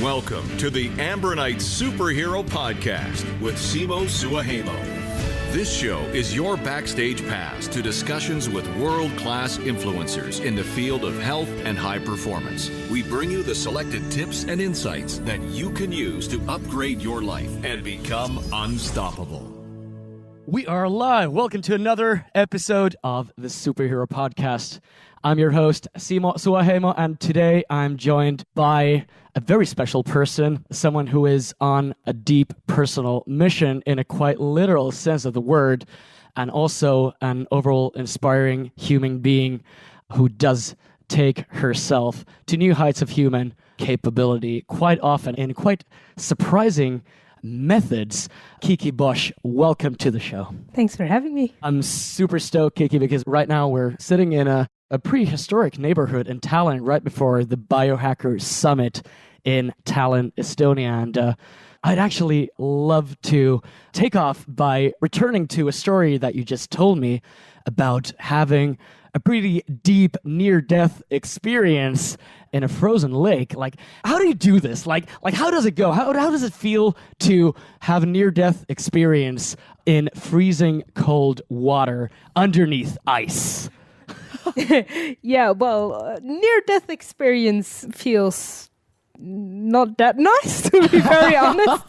Welcome to the Ambronite Superhero Podcast with Simo Suahemo. This show is your backstage pass to discussions with world-class influencers in the field of health and high performance. We bring you the selected tips and insights that you can use to upgrade your life and become unstoppable. We are live. Welcome to another episode of the Superhero Podcast. I'm your host, Simo Suahemo, and today I'm joined by a very special person, someone who is on a deep personal mission in a quite literal sense of the word, and also an overall inspiring human being who does take herself to new heights of human capability, quite often in quite surprising methods. Kiki Bosch, welcome to the show. Thanks for having me. I'm super stoked, Kiki, because right now we're sitting in a prehistoric neighborhood in Tallinn right before the Biohacker Summit in Tallinn, Estonia. And I'd actually love to take off by returning to a story that you just told me about having a pretty deep near-death experience in a frozen lake. Like, how do you do this? Like how does it go? How does it feel to have a near-death experience in freezing cold water underneath ice? Yeah, well, near-death experience feels not that nice, to be very honest.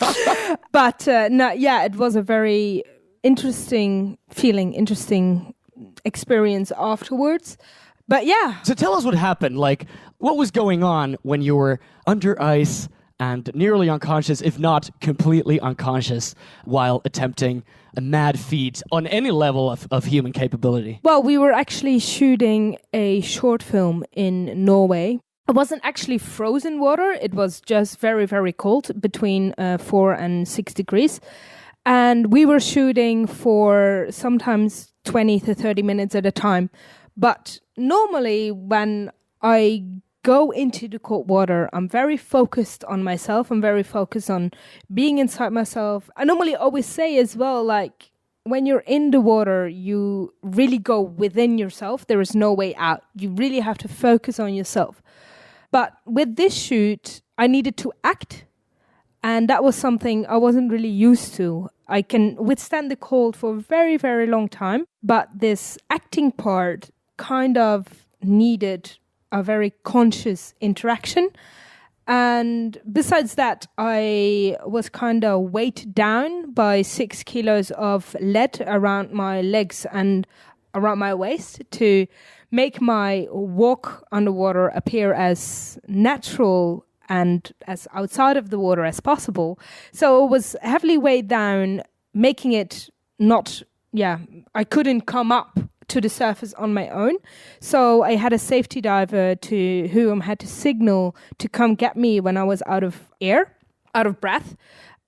But it was a very interesting feeling, interesting experience afterwards. But yeah. So tell us what happened. Like, what was going on when you were under ice and nearly unconscious, if not completely unconscious, while attempting a mad feat on any level of human capability? Well, we were actually shooting a short film in Norway. It wasn't actually frozen water. It was just very, very cold, between 4 and 6 degrees. And we were shooting for sometimes 20 to 30 minutes at a time. But normally when I go into the cold water, I'm very focused on myself. I'm very focused on being inside myself. I normally always say as well, like, when you're in the water, you really go within yourself. There is no way out. You really have to focus on yourself. But with this shoot, I needed to act. And that was something I wasn't really used to. I can withstand the cold for a very, very long time. But this acting part kind of needed a very conscious interaction. And besides that, I was kind of weighed down by 6 kilos of lead around my legs and around my waist to make my walk underwater appear as natural and as outside of the water as possible. So it was heavily weighed down, making it I couldn't come up to the surface on my own. So I had a safety diver to whom I had to signal to come get me when I was out of breath.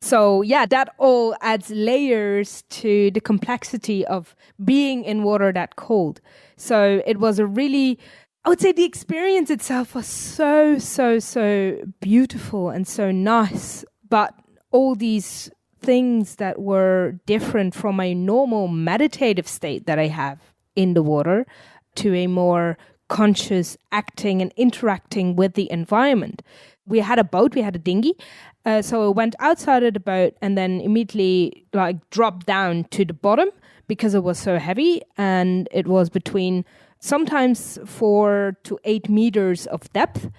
So yeah, that all adds layers to the complexity of being in water that cold. So it was I would say the experience itself was so beautiful and so nice. But all these things that were different from my normal meditative state that I have in the water to a more conscious acting and interacting with the environment. We had a boat, we had a dinghy. So I went outside of the boat and then immediately dropped down to the bottom because it was so heavy, and it was between sometimes 4 to 8 meters of depth.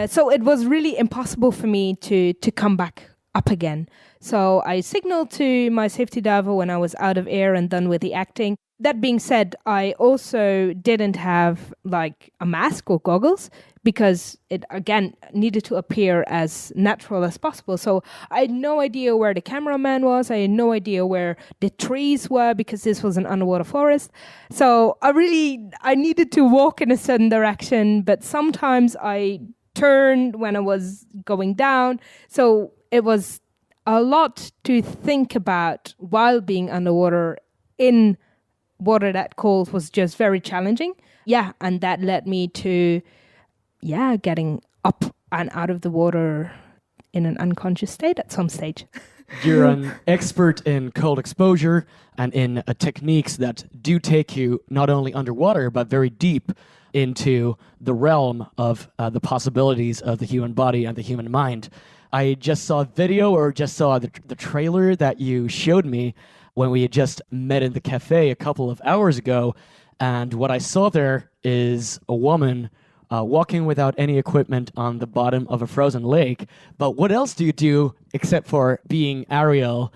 So it was really impossible for me to come back up again. So I signaled to my safety diver when I was out of air and done with the acting. That being said, I also didn't have a mask or goggles because it, again, needed to appear as natural as possible. So I had no idea where the cameraman was. I had no idea where the trees were because this was an underwater forest. So I needed to walk in a certain direction, but sometimes I turned when I was going down. So it was a lot to think about while being underwater in water that cold was just very challenging. Yeah, and that led me to, getting up and out of the water in an unconscious state at some stage. You're an expert in cold exposure and in techniques that do take you not only underwater, but very deep into the realm of the possibilities of the human body and the human mind. I just saw a video or just saw the trailer that you showed me when we had just met in the cafe a couple of hours ago. And what I saw there is a woman walking without any equipment on the bottom of a frozen lake. But what else do you do except for being Ariel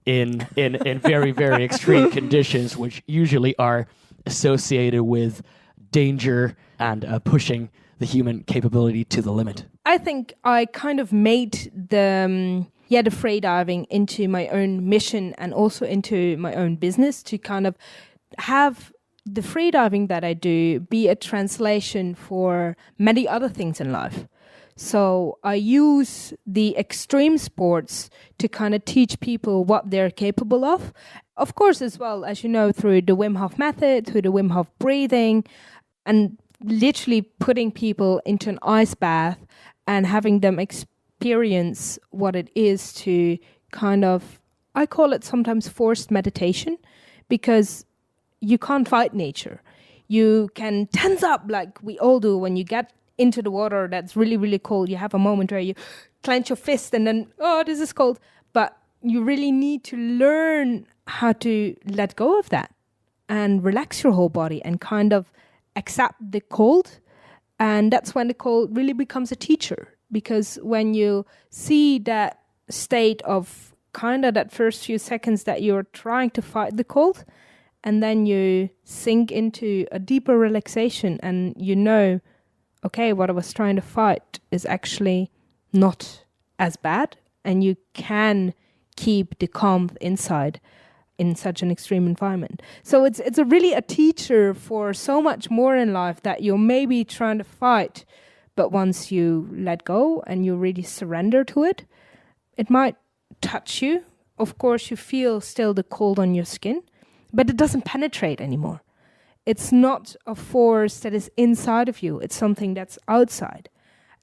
in very, very extreme conditions, which usually are associated with danger and pushing the human capability to the limit? I think I kind of made the freediving into my own mission and also into my own business to kind of have the freediving that I do be a translation for many other things in life. So I use the extreme sports to kind of teach people what they're capable of. Of course, as well, as you know, through the Wim Hof method, through the Wim Hof breathing, and literally putting people into an ice bath and having them experience what it is to kind of, I call it sometimes forced meditation, because you can't fight nature. You can tense up like we all do when you get into the water that's really, really cold. You have a moment where you clench your fist and then, oh, this is cold. But you really need to learn how to let go of that and relax your whole body and kind of accept the cold. And that's when the cold really becomes a teacher. Because when you see that state of kind of that first few seconds that you're trying to fight the cold, and then you sink into a deeper relaxation and you know, okay, what I was trying to fight is actually not as bad, and you can keep the calm inside in such an extreme environment. So it's a teacher for so much more in life that you're maybe trying to fight, but once you let go and you really surrender to it, it might touch you. Of course, you feel still the cold on your skin, but it doesn't penetrate anymore. It's not a force that is inside of you. It's something that's outside.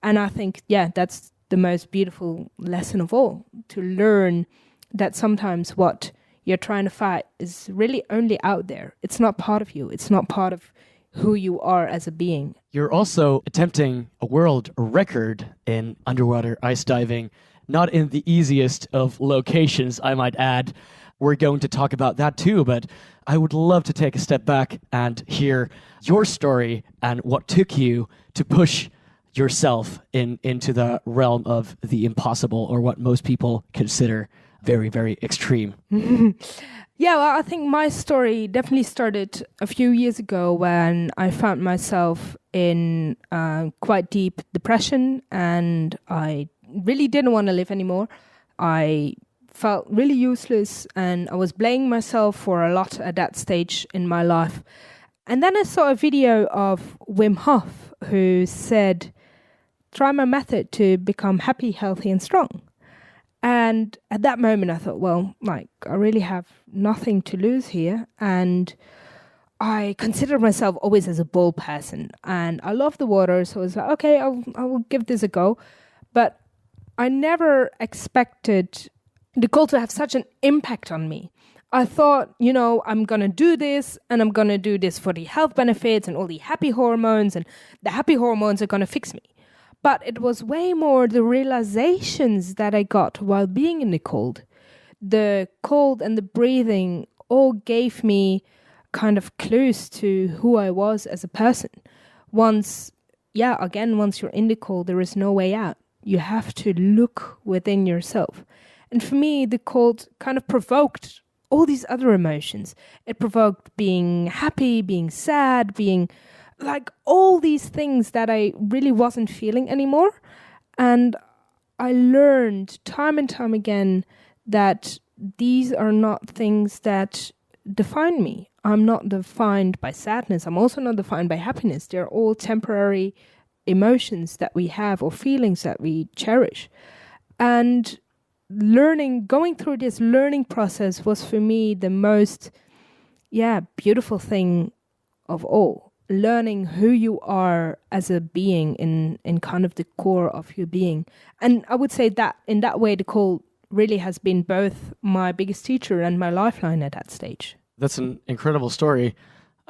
And I think, that's the most beautiful lesson of all, to learn that sometimes what you're trying to fight is really only out there. It's not part of you. It's not part of who you are as a being. You're also attempting a world record in underwater ice diving, not in the easiest of locations, I might add. We're going to talk about that too, but I would love to take a step back and hear your story and what took you to push yourself into the realm of the impossible, or what most people consider very, very extreme. Yeah, well, I think my story definitely started a few years ago when I found myself in quite deep depression, and I really didn't want to live anymore. I felt really useless, and I was blaming myself for a lot at that stage in my life. And then I saw a video of Wim Hof, who said, try my method to become happy, healthy, and strong. And at that moment I thought, well, I really have nothing to lose here. And I consider myself always as a bold person, and I love the water. So I was like, okay, I will give this a go. But I never expected the cold to have such an impact on me. I thought, I'm going to do this, and I'm going to do this for the health benefits and all the happy hormones, and the happy hormones are going to fix me. But it was way more the realizations that I got while being in the cold. The cold and the breathing all gave me kind of clues to who I was as a person. Once you're in the cold, there is no way out. You have to look within yourself. And for me, the cold kind of provoked all these other emotions. It provoked being happy, being sad, being like all these things that I really wasn't feeling anymore. And I learned time and time again that these are not things that define me. I'm not defined by sadness. I'm also not defined by happiness. They're all temporary emotions that we have, or feelings that we cherish. And going through this learning process was for me the most, beautiful thing of all. Learning who you are as a being in kind of the core of your being. And I would say that in that way, the cold really has been both my biggest teacher and my lifeline at that stage. That's an incredible story.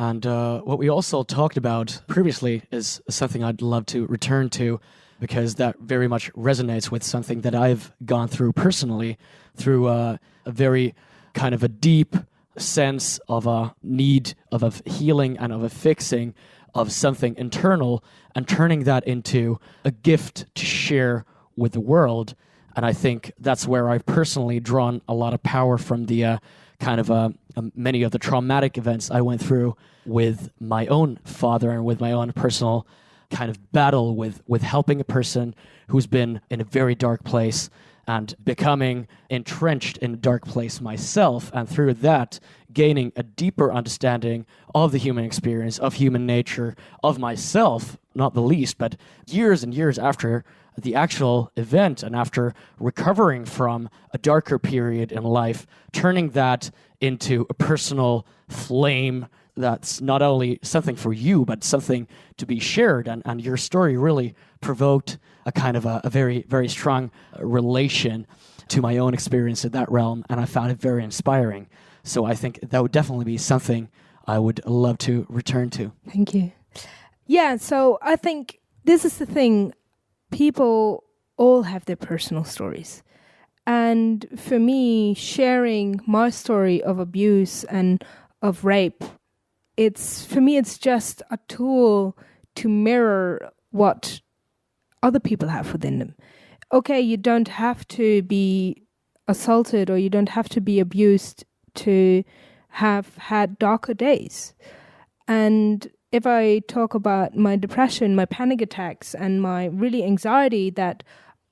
And what we also talked about previously is something I'd love to return to, because that very much resonates with something that I've gone through personally, through a very kind of a deep sense of a need of a healing and of a fixing of something internal, and turning that into a gift to share with the world. And I think that's where I've personally drawn a lot of power from the many of the traumatic events I went through with my own father, and with my own personal kind of battle with helping a person who's been in a very dark place and becoming entrenched in a dark place myself, and through that gaining a deeper understanding of the human experience, of human nature, of myself, not the least. But years and years after the actual event, and after recovering from a darker period in life, turning that into a personal flame that's not only something for you, but something to be shared. And your story really provoked a kind of a very, very strong relation to my own experience in that realm, and I found it very inspiring. So I think that would definitely be something I would love to return to. Thank you. Yeah, so I think this is the thing. People all have their personal stories. And for me, sharing my story of abuse and of rape, it's just a tool to mirror what other people have within them. Okay, you don't have to be assaulted, or you don't have to be abused to have had darker days. And if I talk about my depression, my panic attacks, and my really anxiety, that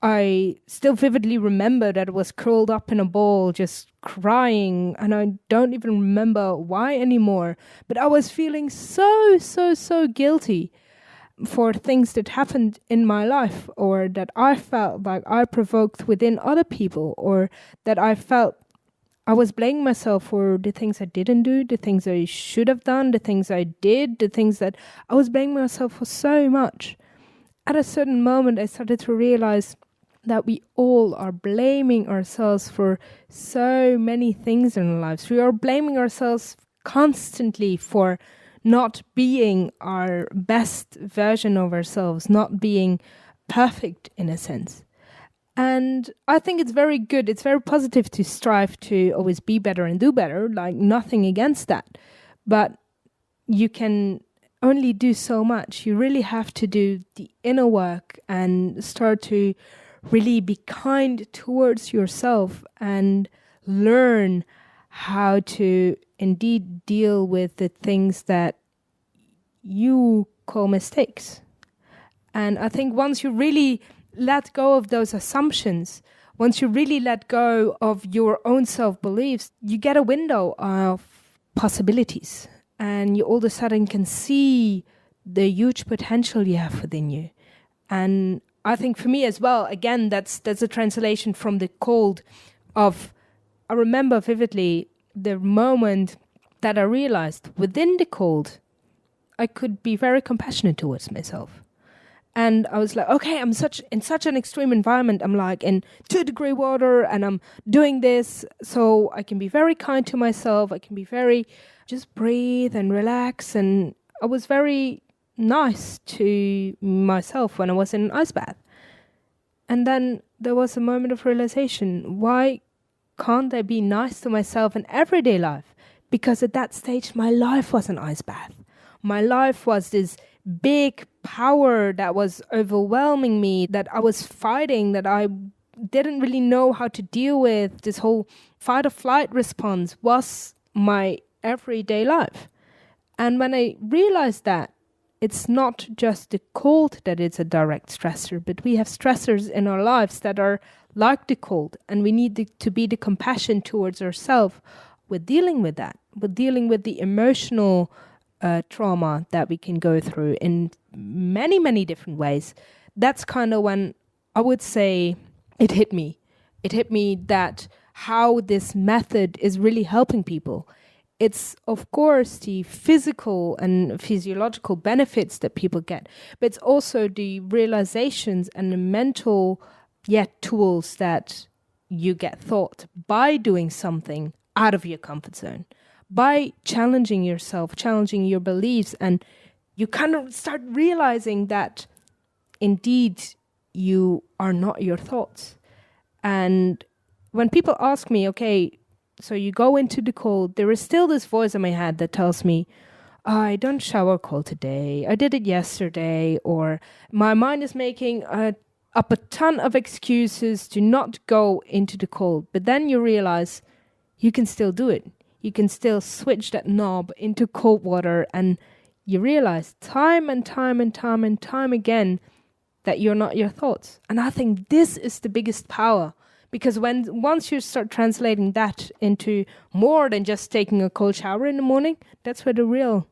I still vividly remember that I was curled up in a ball just crying, and I don't even remember why anymore. But I was feeling so guilty for things that happened in my life, or that I felt like I provoked within other people, or that I felt I was blaming myself for the things I didn't do, the things I should have done, the things I did, the things that I was blaming myself for so much. At a certain moment, I started to realize that we all are blaming ourselves for so many things in our lives. We are blaming ourselves constantly for not being our best version of ourselves, not being perfect in a sense. And I think it's very good, it's very positive to strive to always be better and do better, like nothing against that. But you can only do so much. You really have to do the inner work and start to really be kind towards yourself and learn how to indeed deal with the things that you call mistakes. And I think once you really let go of those assumptions, once you really let go of your own self-beliefs, you get a window of possibilities, and you all of a sudden can see the huge potential you have within you. And I think for me as well, again, that's a translation from the cold of, I remember vividly the moment that I realized within the cold, I could be very compassionate towards myself. And I was like, okay, I'm in such an extreme environment. I'm like in 2-degree water, and I'm doing this so I can be very kind to myself. I can be very, just breathe and relax. And I was very nice to myself when I was in an ice bath. And then there was a moment of realization. Why can't I be nice to myself in everyday life? Because at that stage, my life was an ice bath. My life was this big power that was overwhelming me, that I was fighting, that I didn't really know how to deal with. This whole fight or flight response was my everyday life. And when I realized that it's not just the cold that is a direct stressor, but we have stressors in our lives that are like the cold, and we need to be the compassion towards ourselves with dealing with that, with dealing with the emotional trauma that we can go through in many, many different ways. That's kind of when I would say it hit me. It hit me that how this method is really helping people. It's, of course, the physical and physiological benefits that people get, but it's also the realizations and the mental tools that you get taught by doing something out of your comfort zone, by challenging yourself, challenging your beliefs, and you kind of start realizing that indeed you are not your thoughts. And when people ask me, okay, so you go into the cold, there is still this voice in my head that tells me, I don't shower cold today, I did it yesterday, or my mind is making up a ton of excuses to not go into the cold. But then you realize you can still do it. You can still switch that knob into cold water, and you realize time and time and time and time again that you're not your thoughts. And I think this is the biggest power, because once you start translating that into more than just taking a cold shower in the morning, that's where the real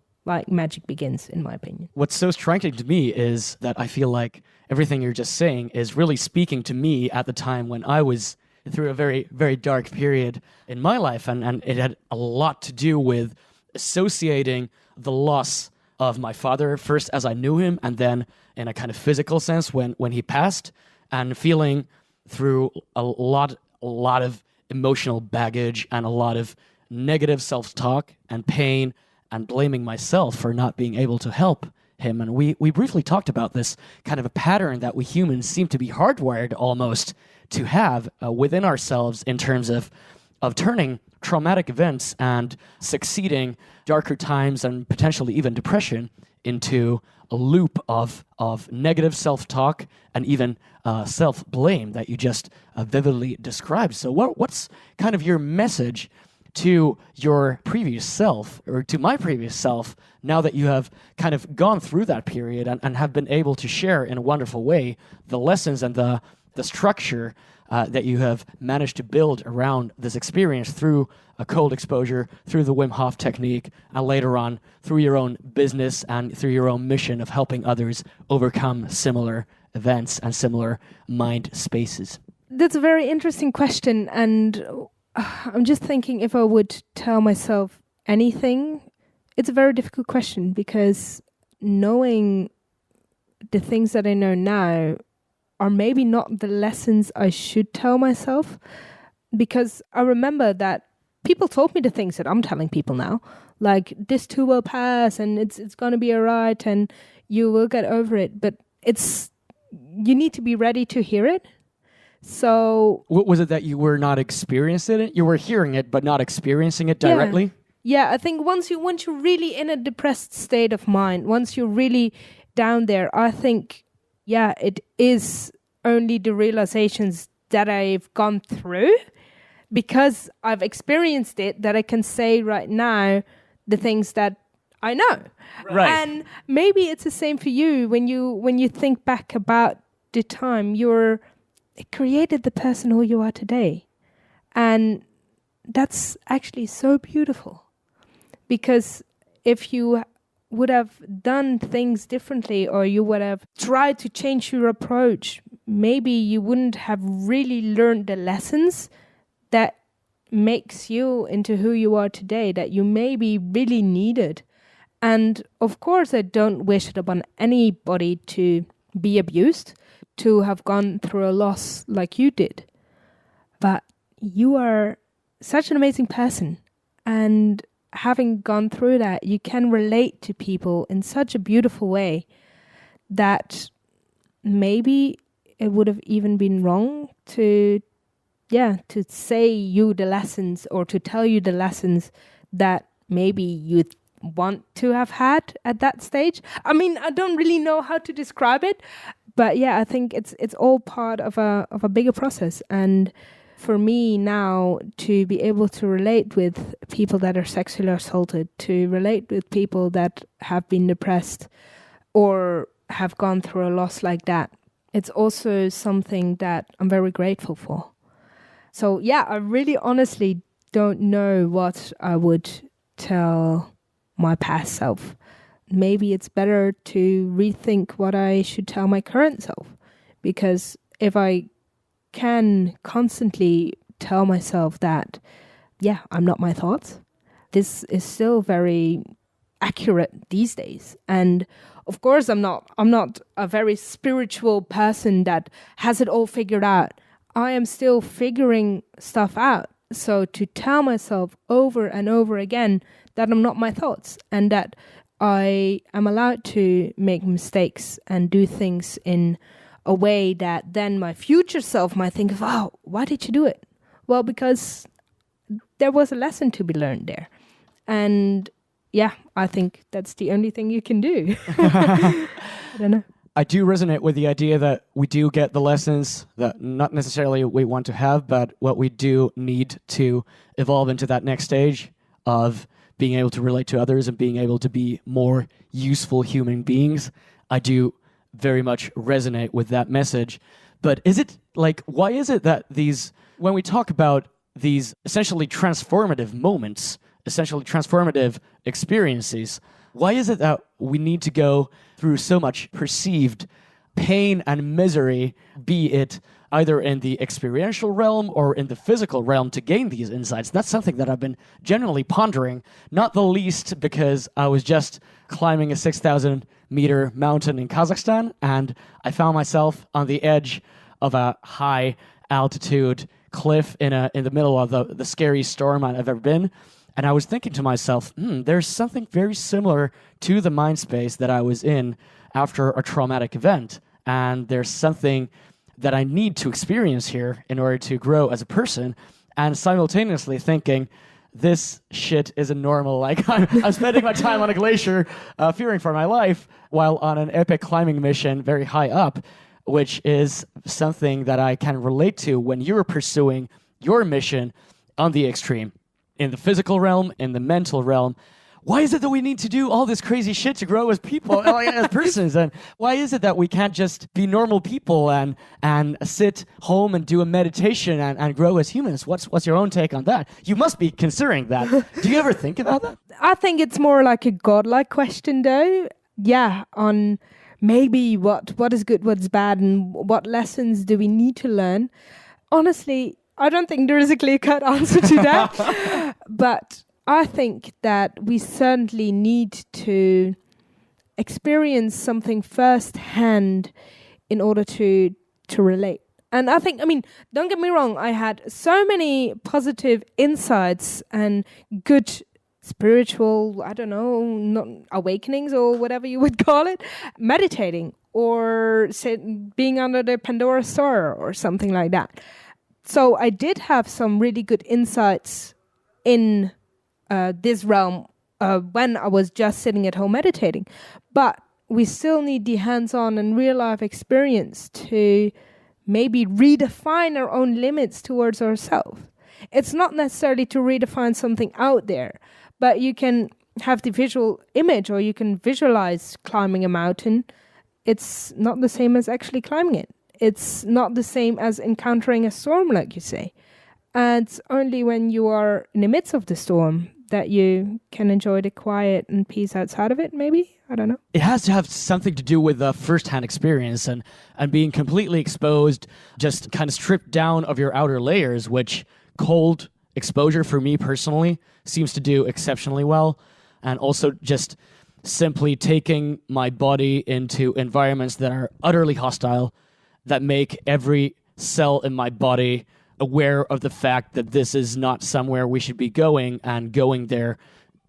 magic begins, in my opinion. What's so striking to me is that I feel like everything you're just saying is really speaking to me at the time when I was through a very, very dark period in my life. And it had a lot to do with associating the loss of my father, first as I knew him, and then in a kind of physical sense when he passed, and feeling through a lot of emotional baggage and a lot of negative self-talk and pain and blaming myself for not being able to help him. And we briefly talked about this kind of a pattern that we humans seem to be hardwired almost to have within ourselves in terms of turning traumatic events and succeeding darker times and potentially even depression into a loop of negative self-talk and even self-blame that you just vividly described. So what's kind of your message to your previous self, or to my previous self, now that you have kind of gone through that period and have been able to share in a wonderful way the lessons and the structure that you have managed to build around this experience through a cold exposure, through the Wim Hof technique, and later on through your own business and through your own mission of helping others overcome similar events and similar mind spaces? That's a very interesting question, and I'm just thinking if I would tell myself anything. It's a very difficult question, because knowing the things that I know now are maybe not the lessons I should tell myself, because I remember that people told me the things that I'm telling people now, like this too will pass and it's going to be all right and you will get over it. But you need to be ready to hear it. So what was it that you were not experiencing it? You were hearing it, but not experiencing it directly? Yeah, I think once you're really in a depressed state of mind, once you're really down there, I think, it is only the realizations that I've gone through because I've experienced it that I can say right now the things that I know. Right. And maybe it's the same for you when you think back about the time it created the person who you are today. And that's actually so beautiful. Because if you would have done things differently, or you would have tried to change your approach, maybe you wouldn't have really learned the lessons that makes you into who you are today, that you maybe really needed. And of course, I don't wish it upon anybody to be abused, to have gone through a loss like you did. But you are such an amazing person. And having gone through that, you can relate to people in such a beautiful way that maybe it would have even been wrong to say you the lessons, or to tell you the lessons that maybe you want to have had at that stage. I mean, I don't really know how to describe it, but I think it's all part of a bigger process. And for me now, to be able to relate with people that are sexually assaulted, to relate with people that have been depressed or have gone through a loss like that, it's also something that I'm very grateful for. So I really honestly don't know what I would tell my past self. Maybe it's better to rethink what I should tell my current self, because if I can constantly tell myself that, I'm not my thoughts, this is still very accurate these days. And of course, I'm not a very spiritual person that has it all figured out. I am still figuring stuff out. So to tell myself over and over again that I'm not my thoughts and that I am allowed to make mistakes and do things in a way that then my future self might think of, oh, why did you do it? Well, because there was a lesson to be learned there. And yeah, I think that's the only thing you can do. I don't know. I do resonate with the idea that we do get the lessons that not necessarily we want to have, but what we do need to evolve into that next stage of being able to relate to others and being able to be more useful human beings. I do very much resonate with that message. But is it like, why is it that when we talk about these essentially transformative moments, essentially transformative experiences, why is it that we need to go through so much perceived pain and misery, be it either in the experiential realm or in the physical realm, to gain these insights? That's something that I've been generally pondering, not the least because I was just climbing a 6,000-meter mountain in Kazakhstan, and I found myself on the edge of a high-altitude cliff in the middle of the scariest storm I've ever been. And I was thinking to myself, there's something very similar to the mind space that I was in after a traumatic event. And there's something that I need to experience here in order to grow as a person. And simultaneously thinking, this shit isn't normal. Like, I'm spending my time on a glacier, fearing for my life, while on an epic climbing mission very high up, which is something that I can relate to when you're pursuing your mission on the extreme. In the physical realm, in the mental realm. Why is it that we need to do all this crazy shit to grow as people, as persons? And why is it that we can't just be normal people and sit home and do a meditation and grow as humans? What's your own take on that? You must be considering that. Do you ever think about that? I think it's more like a godlike question, though. Yeah, on maybe what is good, what's bad, and what lessons do we need to learn. Honestly, I don't think there is a clear-cut answer to that. But I think that we certainly need to experience something firsthand in order to relate. And I think, don't get me wrong, I had so many positive insights and good spiritual, awakenings or whatever you would call it, meditating or being under the Pandora star or something like that. So I did have some really good insights in this realm when I was just sitting at home meditating. But we still need the hands-on and real-life experience to maybe redefine our own limits towards ourselves. It's not necessarily to redefine something out there, but you can have the visual image or you can visualize climbing a mountain. It's not the same as actually climbing it. It's not the same as encountering a storm, like you say. And it's only when you are in the midst of the storm that you can enjoy the quiet and peace outside of it, maybe? I don't know. It has to have something to do with the first-hand experience and being completely exposed, just kind of stripped down of your outer layers, which cold exposure for me personally seems to do exceptionally well. And also just simply taking my body into environments that are utterly hostile, that make every cell in my body aware of the fact that this is not somewhere we should be going, and going there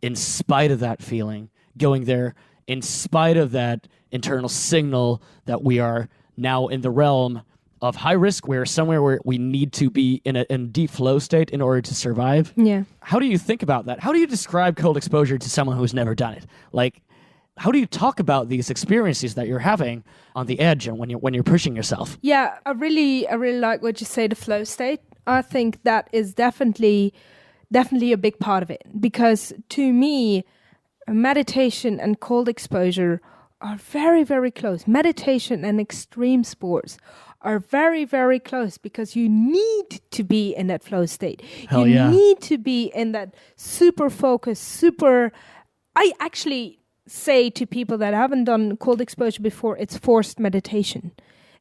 in spite of that feeling, going there in spite of that internal signal that we are now in the realm of high risk, we're somewhere where we need to be in a deep flow state in order to survive. Yeah. How do you think about that? How do you describe cold exposure to someone who's never done it? Like, how do you talk about these experiences that you're having on the edge and when you're pushing yourself? Yeah, I really like what you say, the flow state. I think that is definitely a big part of it, because to me, meditation and cold exposure are very, very close. Meditation and extreme sports are very, very close, because you need to be in that flow state. You need to be in that super focus, I actually say to people that haven't done cold exposure before, it's forced meditation.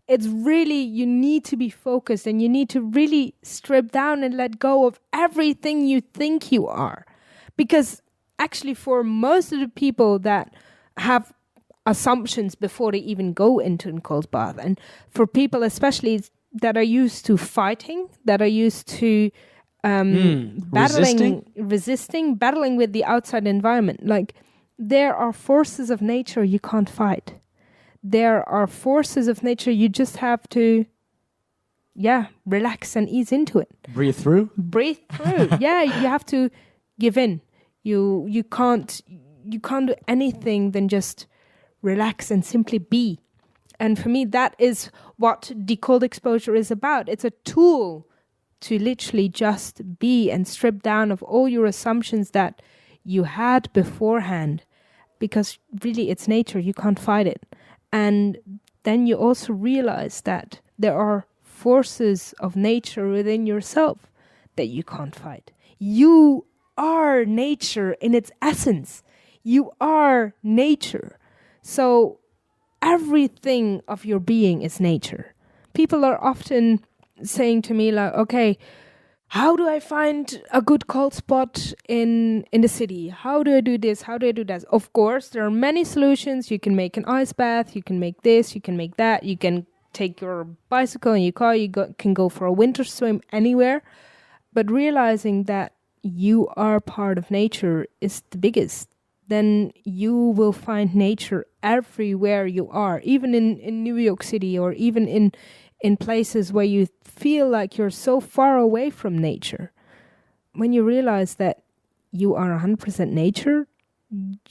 It's really, you need to be focused and you need to really strip down and let go of everything you think you are. Because actually for most of the people that have assumptions before they even go into a cold bath, and for people especially that are used to fighting, that are used to battling with the outside environment. Like, there are forces of nature you can't fight. There are forces of nature you just have to, relax and ease into it. Breathe through. Yeah, you have to give in. You can't do anything than just relax and simply be. And for me, that is what the cold exposure is about. It's a tool to literally just be and strip down of all your assumptions that you had beforehand, because really it's nature, you can't fight it. And then you also realize that there are forces of nature within yourself that you can't fight. You are nature in its essence. You are nature. So everything of your being is nature. People are often saying to me, like, okay, how do I find a good cold spot in the city? How do I do this? How do I do that? Of course, there are many solutions. You can make an ice bath. You can make this. You can make that. You can take your bicycle and your car. Can go for a winter swim anywhere. But realizing that you are part of nature is the biggest. Then you will find nature everywhere you are, even in New York City, or even in places where you feel like you're so far away from nature. When you realize that you are 100% nature,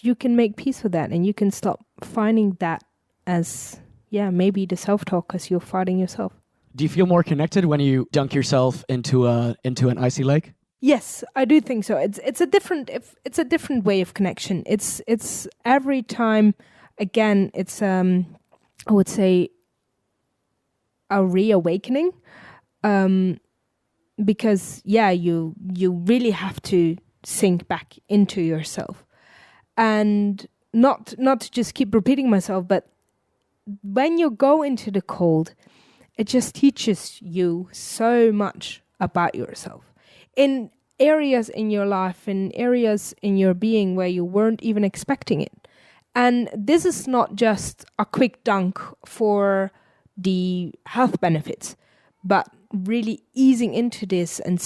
you can make peace with that, and you can stop finding that as, maybe the self-talk as you're fighting yourself. Do you feel more connected when you dunk yourself into an icy lake? Yes, I do think so. It's a different way of connection. It's every time, again, it's I would say a reawakening, because you really have to sink back into yourself, and not to just keep repeating myself, but when you go into the cold, it just teaches you so much about yourself in areas in your life, in areas in your being where you weren't even expecting it. And this is not just a quick dunk for the health benefits, but really easing into this and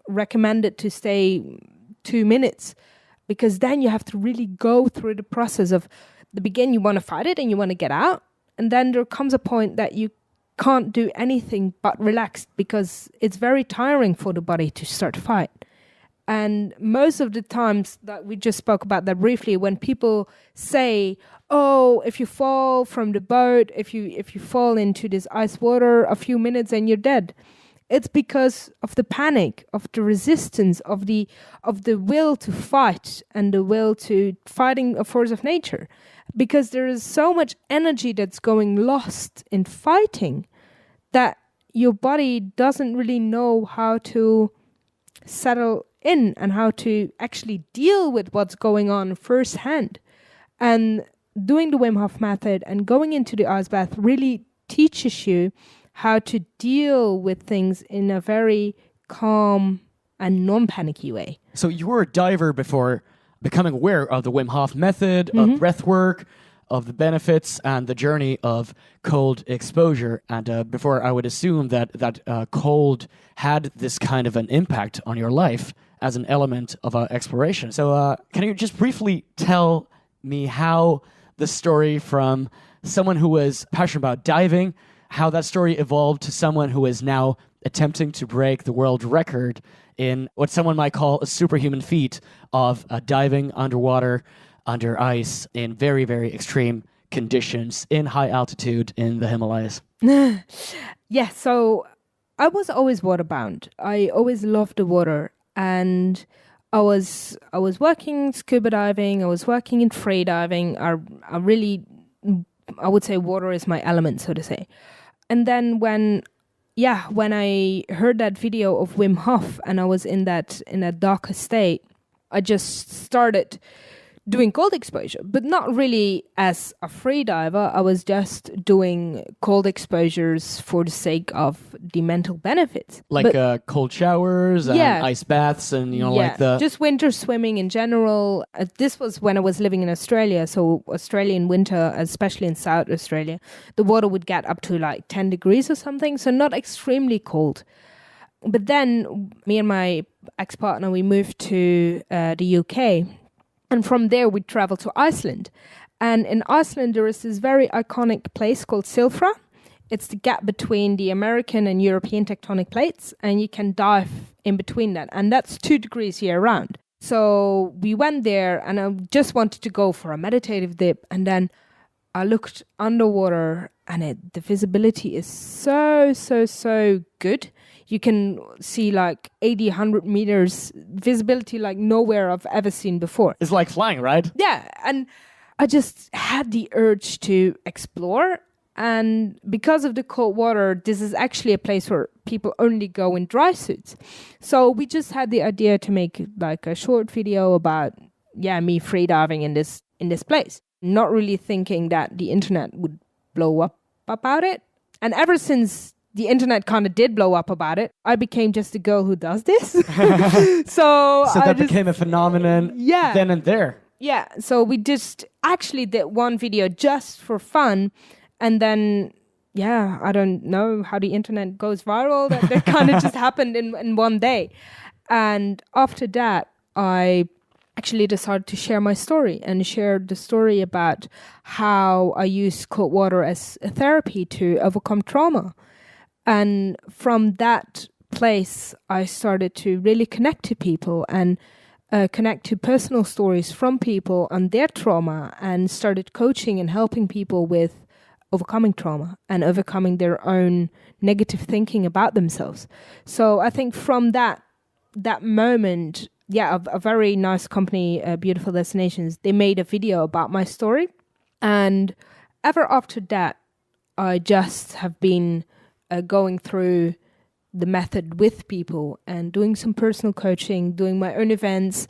recommended to stay 2 minutes, because then you have to really go through the process of the beginning. You want to fight it and you want to get out, and then there comes a point that you can't do anything but relax, because it's very tiring for the body to start to fight. And most of the times that we just spoke about that briefly, when people say, oh, if you fall from the boat, if you fall into this ice water a few minutes and you're dead, it's because of the panic, of the resistance, of the will to fight, and the will to fighting a force of nature. Because there is so much energy that's going lost in fighting that your body doesn't really know how to settle in and how to actually deal with what's going on firsthand. And doing the Wim Hof method and going into the ice bath really teaches you how to deal with things in a very calm and non-panicky way. So you were a diver before becoming aware of the Wim Hof method, of breath work, of the benefits and the journey of cold exposure. And before I would assume that cold had this kind of an impact on your life as an element of exploration. So can you just briefly tell me how the story from someone who was passionate about diving, how that story evolved to someone who is now attempting to break the world record in what someone might call a superhuman feat of diving underwater, under ice, in very, very extreme conditions, in high altitude in the Himalayas? Yeah, so I was always waterbound. I always loved the water, and I was working scuba diving. I was working in freediving. I would say water is my element, so to say. And then when I heard that video of Wim Hof and I was in that darker state, I just started doing cold exposure, but not really as a free diver. I was just doing cold exposures for the sake of the mental benefits. Like cold showers and ice baths and, just winter swimming in general. This was when I was living in Australia. So Australian winter, especially in South Australia, the water would get up to like 10 degrees or something. So not extremely cold. But then me and my ex-partner, we moved to the UK. And from there, we traveled to Iceland. And in Iceland, there is this very iconic place called Silfra. It's the gap between the American and European tectonic plates, and you can dive in between that. And that's 2 degrees year round. So we went there, and I just wanted to go for a meditative dip. And then I looked underwater, and the visibility is so good. You can see like 80, 100 meters visibility like nowhere I've ever seen before. It's like flying, right? Yeah, and I just had the urge to explore. And because of the cold water, this is actually a place where people only go in dry suits. So we just had the idea to make like a short video about, me freediving in this place. Not really thinking that the internet would blow up about it. And ever since the internet kind of did blow up about it, I became just a girl who does this. So that became a phenomenon then and there. Yeah, so we just actually did one video just for fun. And then, I don't know how the internet goes viral. That kind of just happened in one day. And after that, I actually decided to share my story and share the story about how I use cold water as a therapy to overcome trauma. And from that place, I started to really connect to people and connect to personal stories from people and their trauma, and started coaching and helping people with overcoming trauma and overcoming their own negative thinking about themselves. So I think from that moment, a very nice company, Beautiful Destinations, they made a video about my story. And ever after that, I just have been going through the method with people and doing some personal coaching, doing my own events.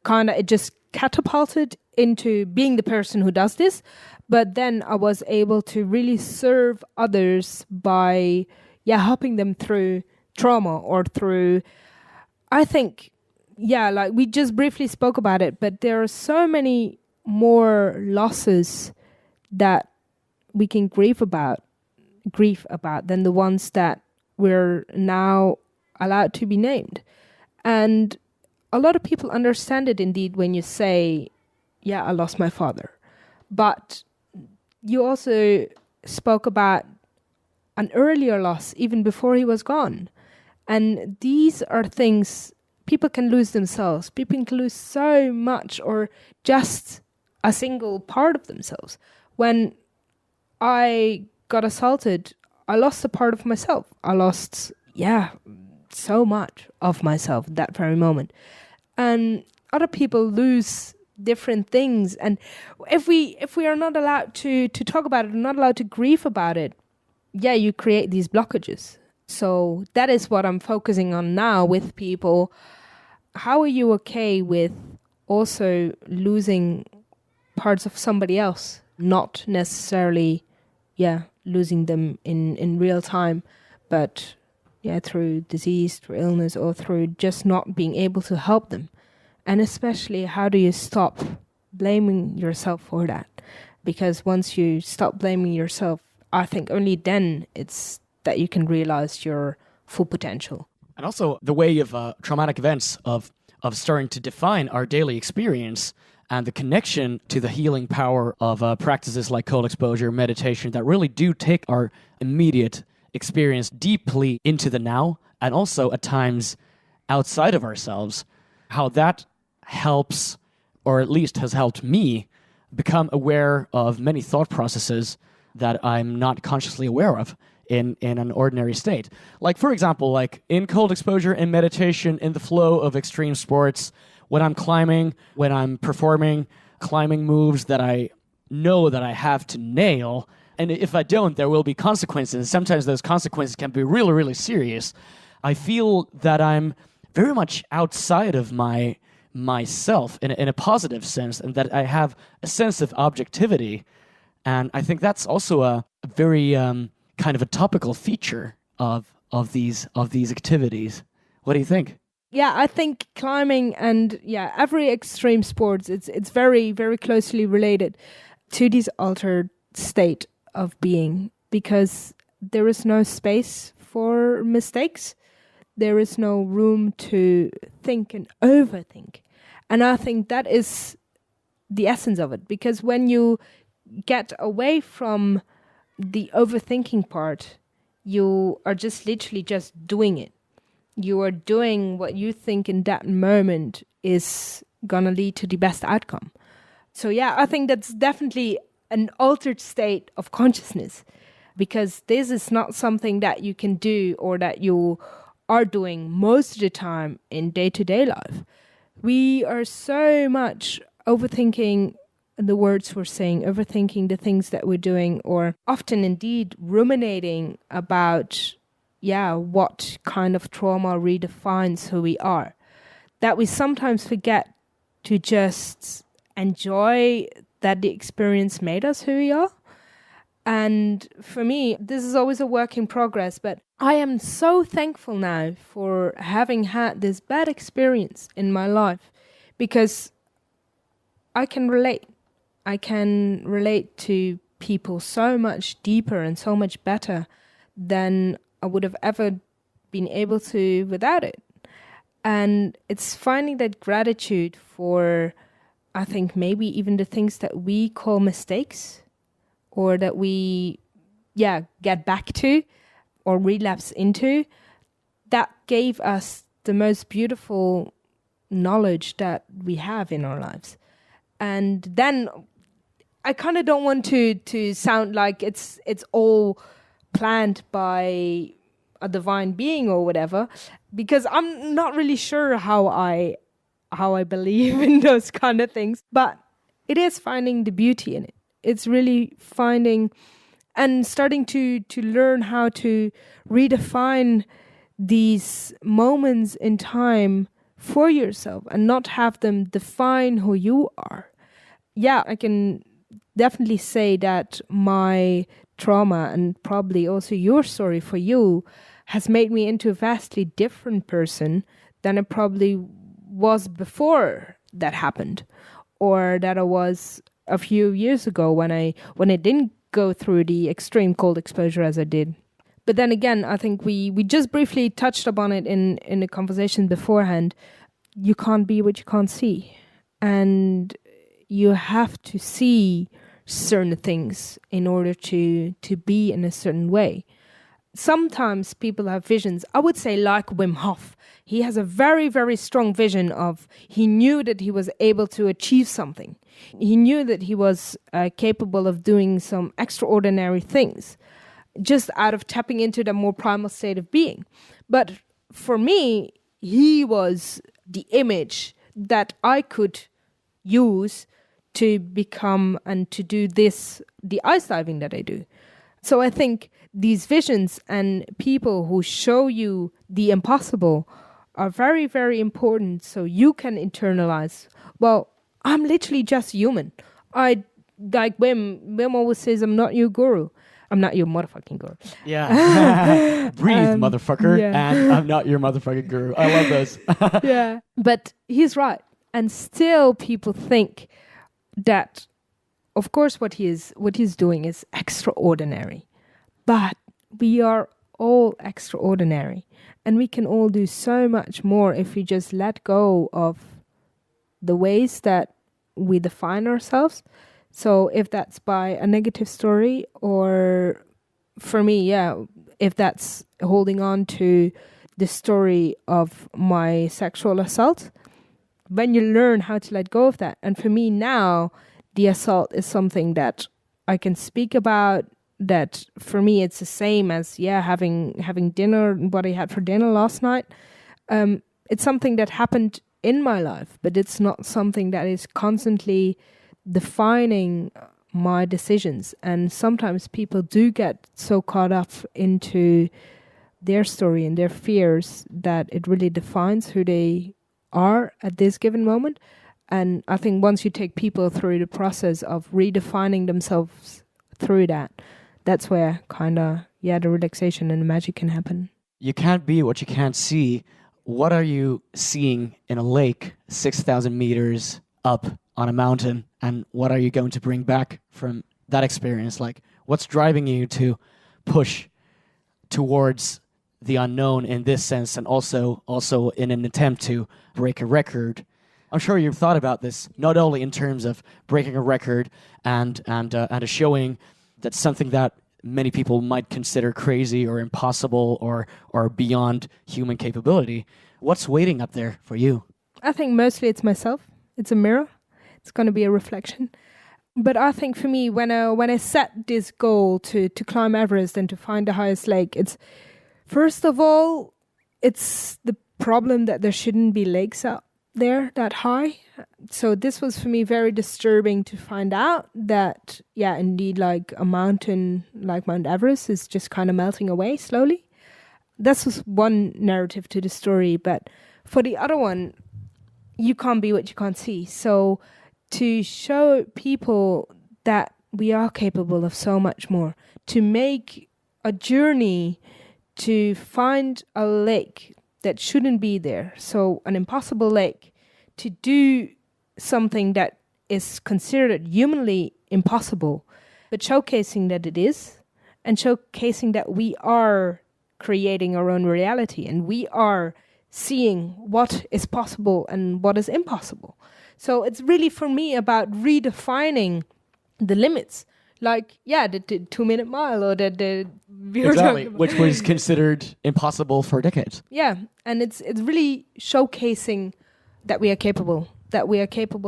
It just catapulted into being the person who does this. But then I was able to really serve others by helping them through trauma or through, I think, like we just briefly spoke about it, but there are so many more losses that we can grieve about than the ones that we're now allowed to be named. And a lot of people understand it indeed when you say, I lost my father. But you also spoke about an earlier loss, even before he was gone. And these are things people can lose themselves. People can lose so much, or just a single part of themselves. When I got assaulted, I lost a part of myself. I lost, so much of myself at that very moment. And other people lose different things. And if we are not allowed to talk about it, not allowed to grieve about it, you create these blockages. So that is what I'm focusing on now with people. How are you okay with also losing parts of somebody else? Not necessarily, losing them in real time, but through disease, through illness, or through just not being able to help them. And especially, how do you stop blaming yourself for that? Because once you stop blaming yourself, I think only then it's that you can realize your full potential. And also the way of traumatic events of starting to define our daily experience, and the connection to the healing power of practices like cold exposure, meditation, that really do take our immediate experience deeply into the now, and also at times outside of ourselves. How that helps, or at least has helped me, become aware of many thought processes that I'm not consciously aware of in an ordinary state. Like, for example, like in cold exposure, in meditation, in the flow of extreme sports, when I'm climbing, when I'm performing climbing moves that I know that I have to nail, and if I don't, there will be consequences. Sometimes those consequences can be really, really serious. I feel that I'm very much outside of myself in a positive sense, and that I have a sense of objectivity. And I think that's also a very kind of a topical feature of these activities. What do you think? Yeah, I think climbing and every extreme sports, it's very, very closely related to this altered state of being, because there is no space for mistakes. there is no room to think and overthink. And I think that is the essence of it, because when you get away from the overthinking part, you are just literally just doing it. You are doing what you think in that moment is gonna lead to the best outcome. So yeah, I think that's definitely an altered state of consciousness, because this is not something that you can do or that you are doing most of the time in day-to-day life. We are so much overthinking the words we're saying, overthinking the things that we're doing, or often indeed ruminating about, what kind of trauma redefines who we are, that we sometimes forget to just enjoy that the experience made us who we are. And for me, this is always a work in progress, but I am so thankful now for having had this bad experience in my life, because I can relate. I can relate to people so much deeper and so much better than I would have ever been able to without it. And it's finding that gratitude for, I think, maybe even the things that we call mistakes, or that we, get back to or relapse into, that gave us the most beautiful knowledge that we have in our lives. And then I kind of don't want to sound like it's all planned by a divine being or whatever, because I'm not really sure how I believe in those kind of things. But it is finding the beauty in it. It's really finding and starting to learn how to redefine these moments in time for yourself and not have them define who you are. Yeah, I can definitely say that my trauma, and probably also your story for you, has made me into a vastly different person than I probably was before that happened, or that I was a few years ago when I didn't go through the extreme cold exposure as I did. But then again, I think we just briefly touched upon it in the conversation beforehand. You can't be what you can't see. And you have to see certain things in order to be in a certain way. Sometimes people have visions, I would say like Wim Hof. He has a very, very strong vision of, he knew that he was able to achieve something. He knew that he was capable of doing some extraordinary things, just out of tapping into the more primal state of being. But for me, he was the image that I could use to become and to do the ice diving that I do. So I think these visions and people who show you the impossible are very, very important, so you can internalize, well, I'm literally just human. I, like Wim always says, I'm not your guru. I'm not your motherfucking guru. Yeah. Breathe, motherfucker. Yeah. And I'm not your motherfucking guru. I love those. Yeah. But he's right. And still people think that, of course, what he's doing is extraordinary. But we are all extraordinary. And we can all do so much more if we just let go of the ways that we define ourselves. So if that's by a negative story, or for me, if that's holding on to the story of my sexual assault, when you learn how to let go of that. And for me now, the assault is something that I can speak about, that for me it's the same as having dinner, what I had for dinner last night. It's something that happened in my life, but it's not something that is constantly defining my decisions. And sometimes people do get so caught up into their story and their fears that it really defines who they are at this given moment. And I think once you take people through the process of redefining themselves through that, that's where kind of, the relaxation and the magic can happen. You can't be what you can't see. What are you seeing in a lake 6,000 meters up on a mountain? And what are you going to bring back from that experience? Like, what's driving you to push towards the unknown in this sense, and also in an attempt to break a record. I'm sure you've thought about this, not only in terms of breaking a record and showing that something that many people might consider crazy or impossible or beyond human capability. What's waiting up there for you? I think mostly it's myself. It's a mirror. It's going to be a reflection. But I think for me, when I set this goal to climb Everest and to find the highest lake, it's first of all, it's the problem that there shouldn't be lakes up there that high. So this was for me very disturbing to find out that, yeah, indeed, like a mountain like Mount Everest is just kind of melting away slowly. This was one narrative to the story, but for the other one, you can't be what you can't see. So to show people that we are capable of so much more, to make a journey to find a lake that shouldn't be there, so an impossible lake, to do something that is considered humanly impossible, but showcasing that it is, and showcasing that we are creating our own reality and we are seeing what is possible and what is impossible. So it's really for me about redefining the limits. Like, yeah, the 2-minute mile or the exactly, which was considered impossible for decades. Yeah, and it's really showcasing that we are capable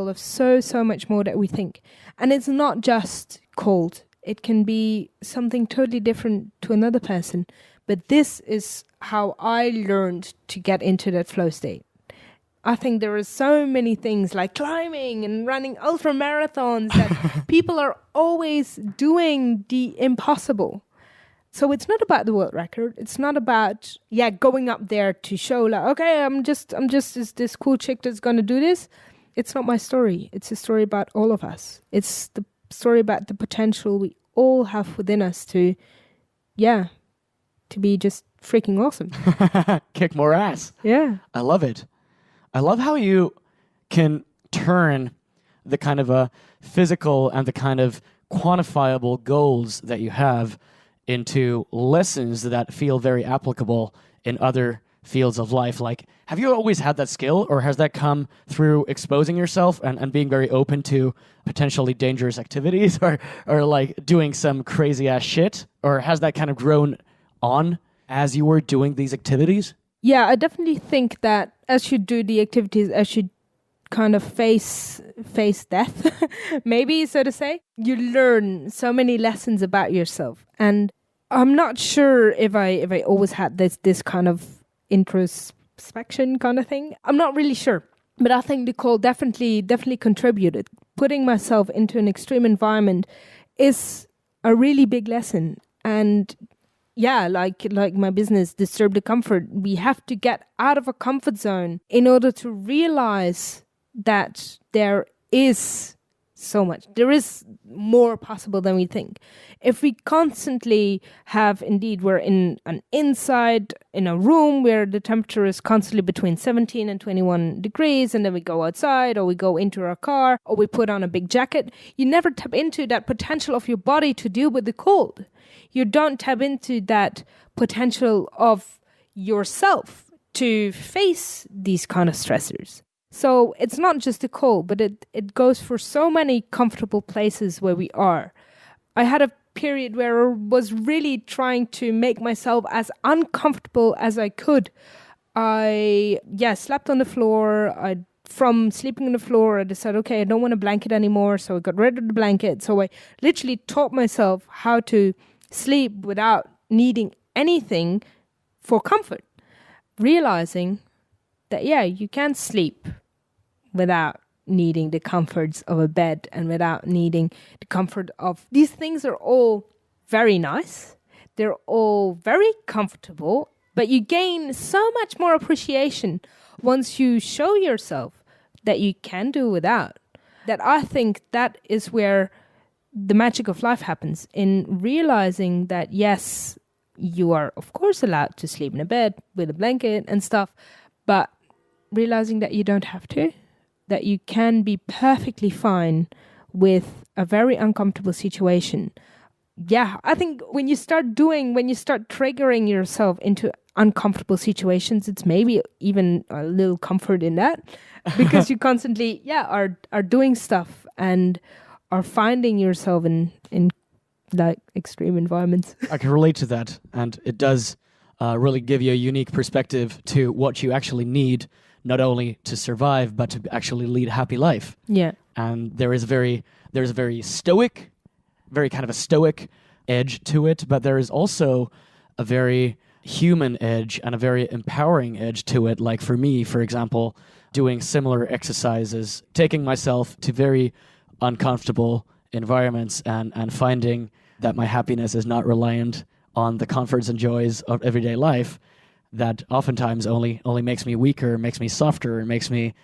of so much more that we think. And it's not just cold. It can be something totally different to another person. But this is how I learned to get into that flow state. I think there are so many things like climbing and running ultra marathons that people are always doing the impossible. So it's not about the world record. It's not about, going up there to show like, okay, I'm just this cool chick that's going to do this. It's not my story. It's a story about all of us. It's the story about the potential we all have within us to be just freaking awesome. Kick more ass. Yeah. I love it. I love how you can turn the kind of a physical and the kind of quantifiable goals that you have into lessons that feel very applicable in other fields of life. Like, have you always had that skill, or has that come through exposing yourself and being very open to potentially dangerous activities or like doing some crazy ass shit? Or has that kind of grown on as you were doing these activities? Yeah, I definitely think that as you do the activities, as you kind of face death, maybe, so to say, you learn so many lessons about yourself. And I'm not sure if I always had this kind of introspection kind of thing. I'm not really sure. But I think the call definitely contributed. Putting myself into an extreme environment is a really big lesson. And yeah, like my business, Disturb the Comfort, we have to get out of a comfort zone in order to realize that there is so much. There is more possible than we think. If we constantly we're in a room where the temperature is constantly between 17 and 21 degrees, and then we go outside or we go into our car or we put on a big jacket, you never tap into that potential of your body to deal with the cold. You don't tap into that potential of yourself to face these kind of stressors. So it's not just the cold, but it goes for so many comfortable places where we are. I had a period where I was really trying to make myself as uncomfortable as I could. I slept on the floor. From sleeping on the floor, I decided, okay, I don't want a blanket anymore. So I got rid of the blanket. So I literally taught myself how to sleep without needing anything for comfort. Realizing that, you can sleep without needing the comforts of a bed and without needing the comfort of... These things are all very nice. They're all very comfortable, but you gain so much more appreciation once you show yourself that you can do without. That I think that is where the magic of life happens, in realizing that, yes, you are, of course, allowed to sleep in a bed with a blanket and stuff, but realizing that you don't have to, that you can be perfectly fine with a very uncomfortable situation. yeah, I think when you start triggering yourself into uncomfortable situations, it's maybe even a little comfort in that, because you constantly, are doing stuff and are finding yourself in like extreme environments. I can relate to that, and it does really give you a unique perspective to what you actually need, not only to survive, but to actually lead a happy life. Yeah. And there's a very stoic, very kind of a stoic edge to it, but there is also a very human edge and a very empowering edge to it. Like for me, for example, doing similar exercises, taking myself to very uncomfortable environments and finding that my happiness is not reliant on the comforts and joys of everyday life, that oftentimes only makes me weaker, makes me softer, and makes me,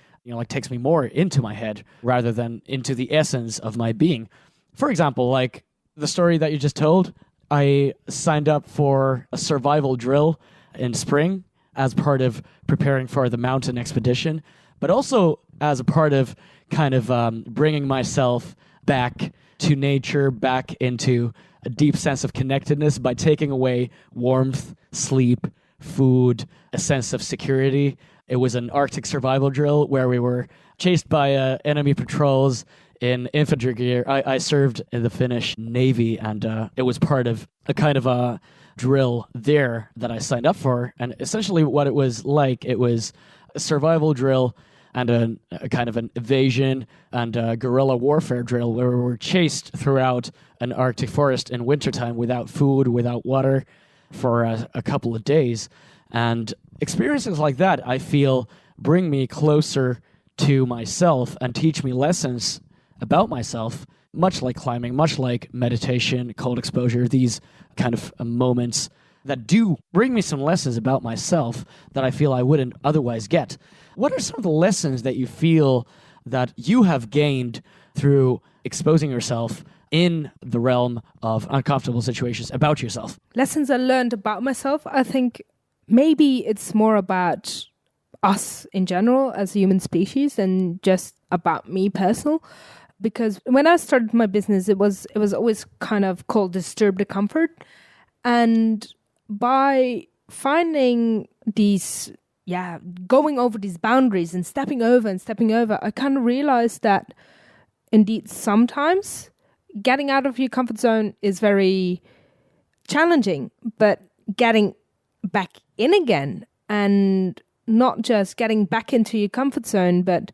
takes me more into my head rather than into the essence of my being. For example, like the story that you just told, I signed up for a survival drill in spring as part of preparing for the mountain expedition, but also as a part of kind of bringing myself back to nature, back into a deep sense of connectedness by taking away warmth, sleep, food, a sense of security. It was an Arctic survival drill where we were chased by enemy patrols in infantry gear. I served in the Finnish Navy, and it was part of a kind of a drill there that I signed up for. And essentially what it was like, it was a survival drill and a kind of an evasion and a guerrilla warfare drill where we were chased throughout an Arctic forest in wintertime without food, without water for a couple of days. And experiences like that, I feel, bring me closer to myself and teach me lessons about myself, much like climbing, much like meditation, cold exposure, these kind of moments that do bring me some lessons about myself that I feel I wouldn't otherwise get. What are some of the lessons that you feel that you have gained through exposing yourself in the realm of uncomfortable situations about yourself? Lessons I learned about myself, I think maybe it's more about us in general as a human species than just about me personal. Because when I started my business, it was always kind of called disturb the comfort. And by finding these, going over these boundaries and stepping over, I kind of realized that indeed sometimes getting out of your comfort zone is very challenging, but getting back in again, and not just getting back into your comfort zone, but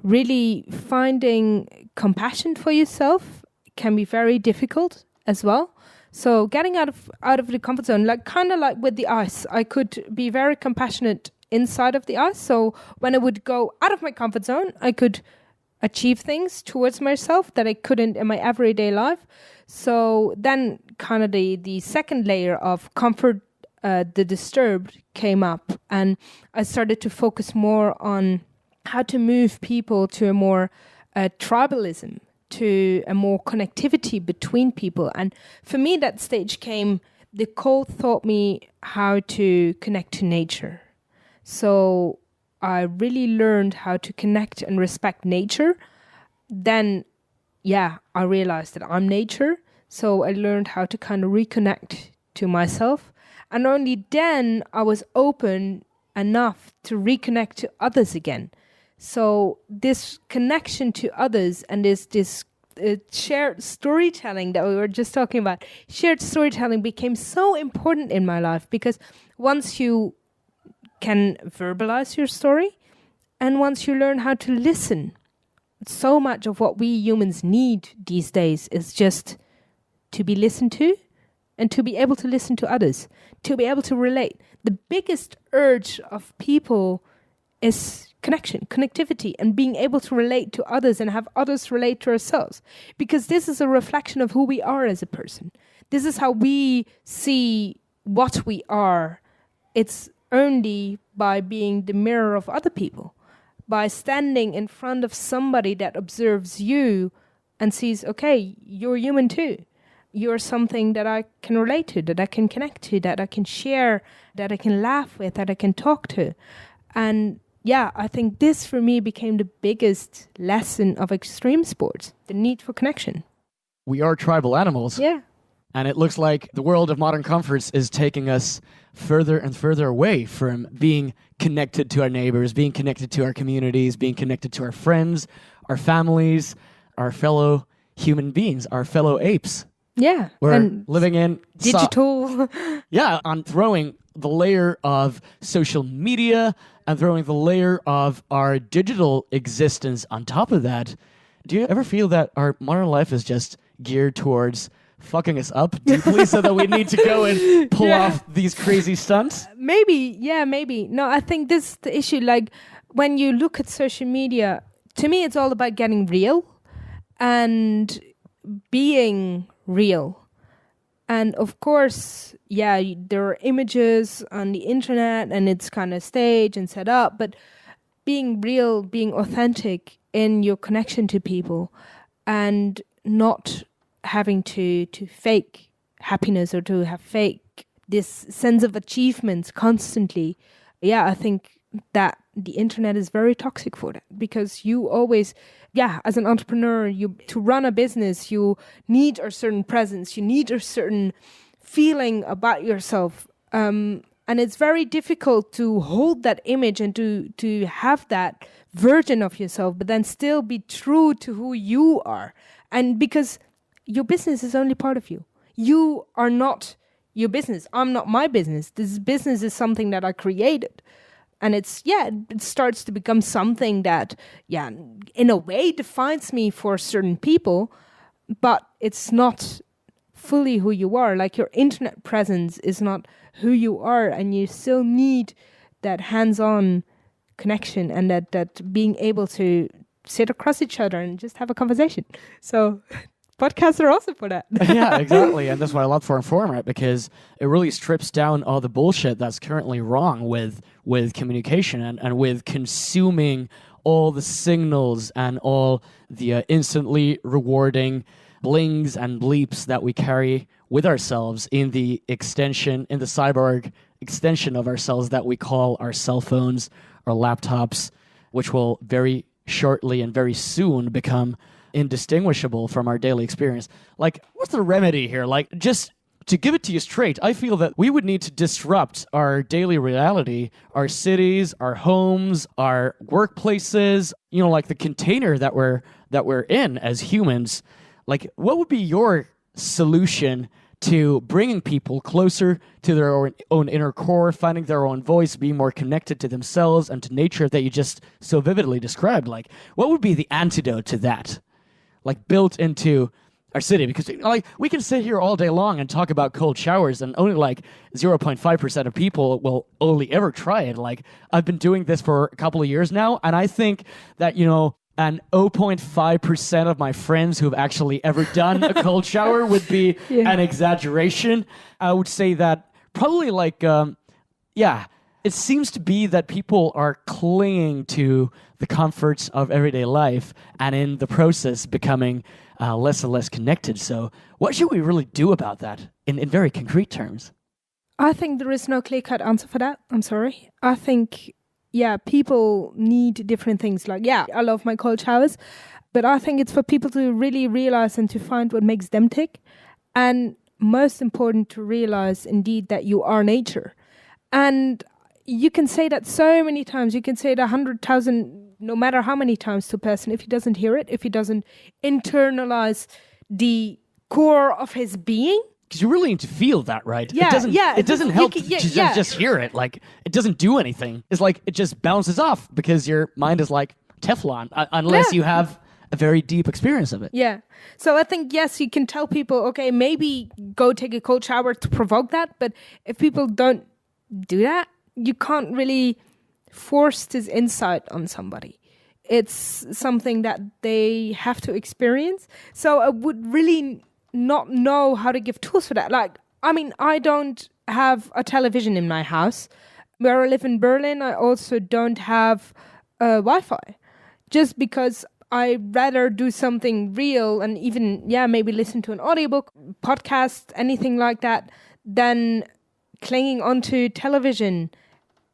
really finding compassion for yourself can be very difficult as well. So getting out of the comfort zone, kind of like with the ice, I could be very compassionate inside of the ice. So when I would go out of my comfort zone, I could achieve things towards myself that I couldn't in my everyday life. So then kind of the second layer of comfort, the disturbed, came up, and I started to focus more on how to move people to a more tribalism, to a more connectivity between people. And for me, that stage came, the cold taught me how to connect to nature. So I really learned how to connect and respect nature. Then, I realized that I'm nature. So I learned how to kind of reconnect to myself. And only then I was open enough to reconnect to others again. So this connection to others and this shared storytelling that we were just talking about, shared storytelling became so important in my life, because once you can verbalize your story and once you learn how to listen, so much of what we humans need these days is just to be listened to and to be able to listen to others, to be able to relate. The biggest urge of people is connection, connectivity, and being able to relate to others and have others relate to ourselves. Because this is a reflection of who we are as a person. This is how we see what we are. It's only by being the mirror of other people, by standing in front of somebody that observes you and sees, okay, you're human too. You're something that I can relate to, that I can connect to, that I can share, that I can laugh with, that I can talk to. And I think this for me became the biggest lesson of extreme sports, the need for connection. We are tribal animals. Yeah. And it looks like the world of modern comforts is taking us further and further away from being connected to our neighbors, being connected to our communities, being connected to our friends, our families, our fellow human beings, our fellow apes. Yeah. We're and living in digital. on throwing the layer of social media and throwing the layer of our digital existence on top of that. Do you ever feel that our modern life is just geared towards fucking us up deeply so that we need to go and pull off these crazy stunts? Maybe. No, I think this is the issue. Like, when you look at social media, to me, it's all about getting real and being real. And of course, there are images on the internet and it's kind of staged and set up, but being real, being authentic in your connection to people and not having to fake happiness or to have fake this sense of achievements constantly. I think that the internet is very toxic for that, because you always, as an entrepreneur, to run a business, you need a certain presence, you need a certain feeling about yourself. And it's very difficult to hold that image and to have that version of yourself, but then still be true to who you are. And because your business is only part of you. You are not your business. I'm not my business. This business is something that I created. And it starts to become something that, in a way defines me for certain people, but it's not fully who you are. Like, your internet presence is not who you are, and you still need that hands-on connection and that being able to sit across each other and just have a conversation. So podcasts are also for that. Yeah, exactly. And that's why I love Foreign Format, because it really strips down all the bullshit that's currently wrong with communication and with consuming all the signals and all the instantly rewarding blings and bleeps that we carry with ourselves in the cyborg extension of ourselves that we call our cell phones, our laptops, which will very shortly and very soon become indistinguishable from our daily experience. Like, what's the remedy here? Like, just to give it to you straight, I feel that we would need to disrupt our daily reality, our cities, our homes, our workplaces, like the container that we're in as humans. Like, what would be your solution to bringing people closer to their own inner core, finding their own voice, being more connected to themselves and to nature that you just so vividly described? Like, what would be the antidote to that? Like, built into our city? Because, like, we can sit here all day long and talk about cold showers, and only like 0.5% of people will only ever try it. Like, I've been doing this for a couple of years now, and I think that, and 0.5% of my friends who've actually ever done a cold shower would be an exaggeration. I would say that probably it seems to be that people are clinging to the comforts of everyday life and in the process becoming less and less connected. So what should we really do about that in very concrete terms? I think there is no clear-cut answer for that. I'm sorry. I think people need different things. Like, I love my cold showers, but I think it's for people to really realize and to find what makes them tick. And most important, to realize indeed that you are nature. And you can say that so many times. You can say it 100,000, no matter how many times to a person. If he doesn't hear it, if he doesn't internalize the core of his being, because you really need to feel that, right? It doesn't help to just hear it. Like, it doesn't do anything. It's like it just bounces off because your mind is like Teflon, unless you have a very deep experience of it. Yeah. So I think, yes, you can tell people, okay, maybe go take a cold shower to provoke that. But if people don't do that, you can't really force this insight on somebody. It's something that they have to experience. So I would really not know how to give tools for that. Like, I mean, I don't have a television in my house. Where I live in Berlin, I also don't have Wi-Fi. Just because I rather do something real and even, maybe listen to an audiobook, podcast, anything like that, than clinging onto television.